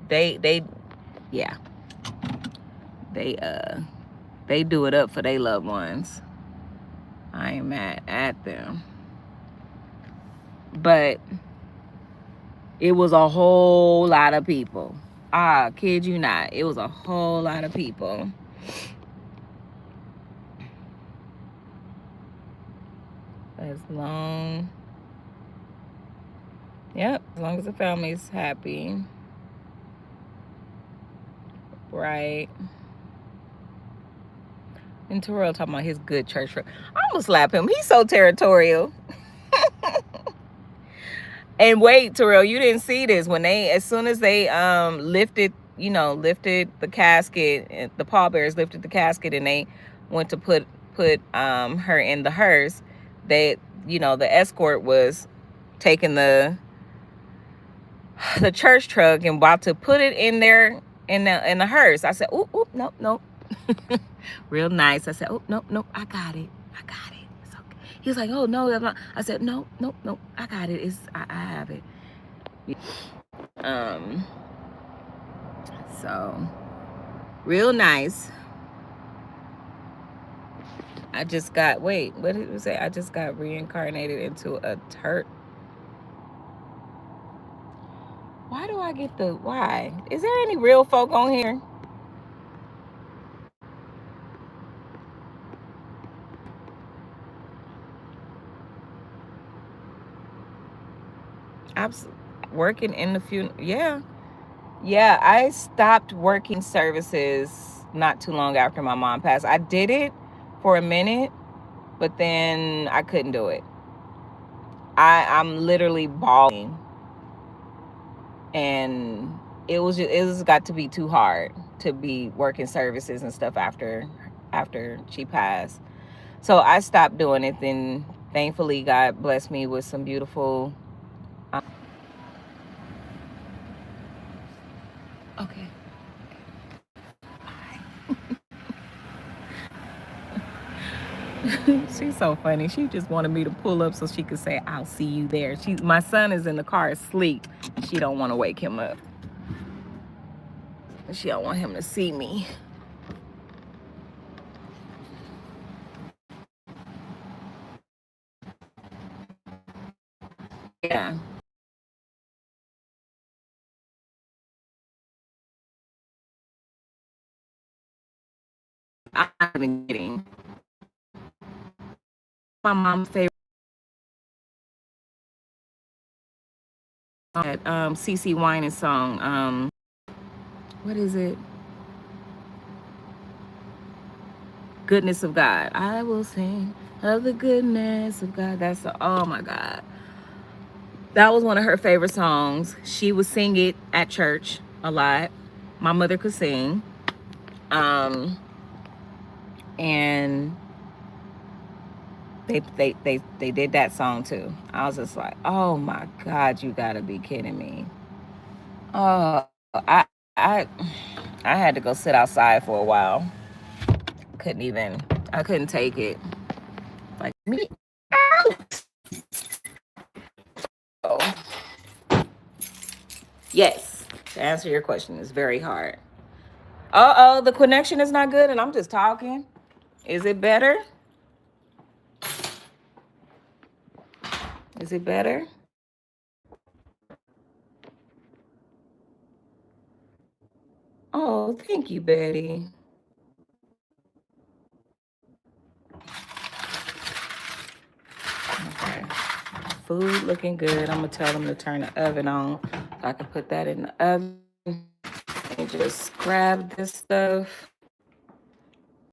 they yeah, they do it up for their loved ones. I ain't mad at them, but it was a whole lot of people. Ah, kid you not, it was a whole lot of people. As long, yep, as long as the family's happy, right? And Terrell talking about his good church. I'm gonna slap him. He's so territorial. And wait, Terrell, you didn't see this when as soon as they lifted the casket, the pallbearers lifted the casket, and they went to put her in the hearse. The escort was taking the church truck and about to put it in there in the hearse. I said, "Oop, oop, nope, nope." Real nice. I said, "Oh, nope, nope, I got it. It's okay." He was like, "Oh no, I'm not." I said, "No, nope, nope, I got it. I have it." So real nice. I just got what did it say? I just got reincarnated into a Turk. Why do I get why? Is there any real folk on here? I'm working in the funeral. Yeah, I stopped working services not too long after my mom passed. I did it for a minute, but then I couldn't do it. I'm literally bawling, and it was got to be too hard to be working services and stuff after she passed. So I stopped doing it. Then thankfully God blessed me with some beautiful. Okay. She's so funny. She just wanted me to pull up so she could say, "I'll see you there." My son is in the car asleep. She don't want to wake him up. She don't want him to see me. Yeah. I've been getting my mom's favorite song, CC Winans song. What is it? Goodness of God. I will sing of the goodness of God. Oh my God. That was one of her favorite songs. She would sing it at church a lot. My mother could sing. And they did that song too. I was just like, oh my God, you gotta be kidding me. Oh, I had to go sit outside for a while. I couldn't take it. Like me out. Oh. Yes, to answer your question, it's very hard. Uh-oh, the connection is not good and I'm just talking. Is it better? Is it better? Oh, thank you, Betty. Okay. Food looking good. I'm gonna tell them to turn the oven on so I can put that in the oven and just grab this stuff.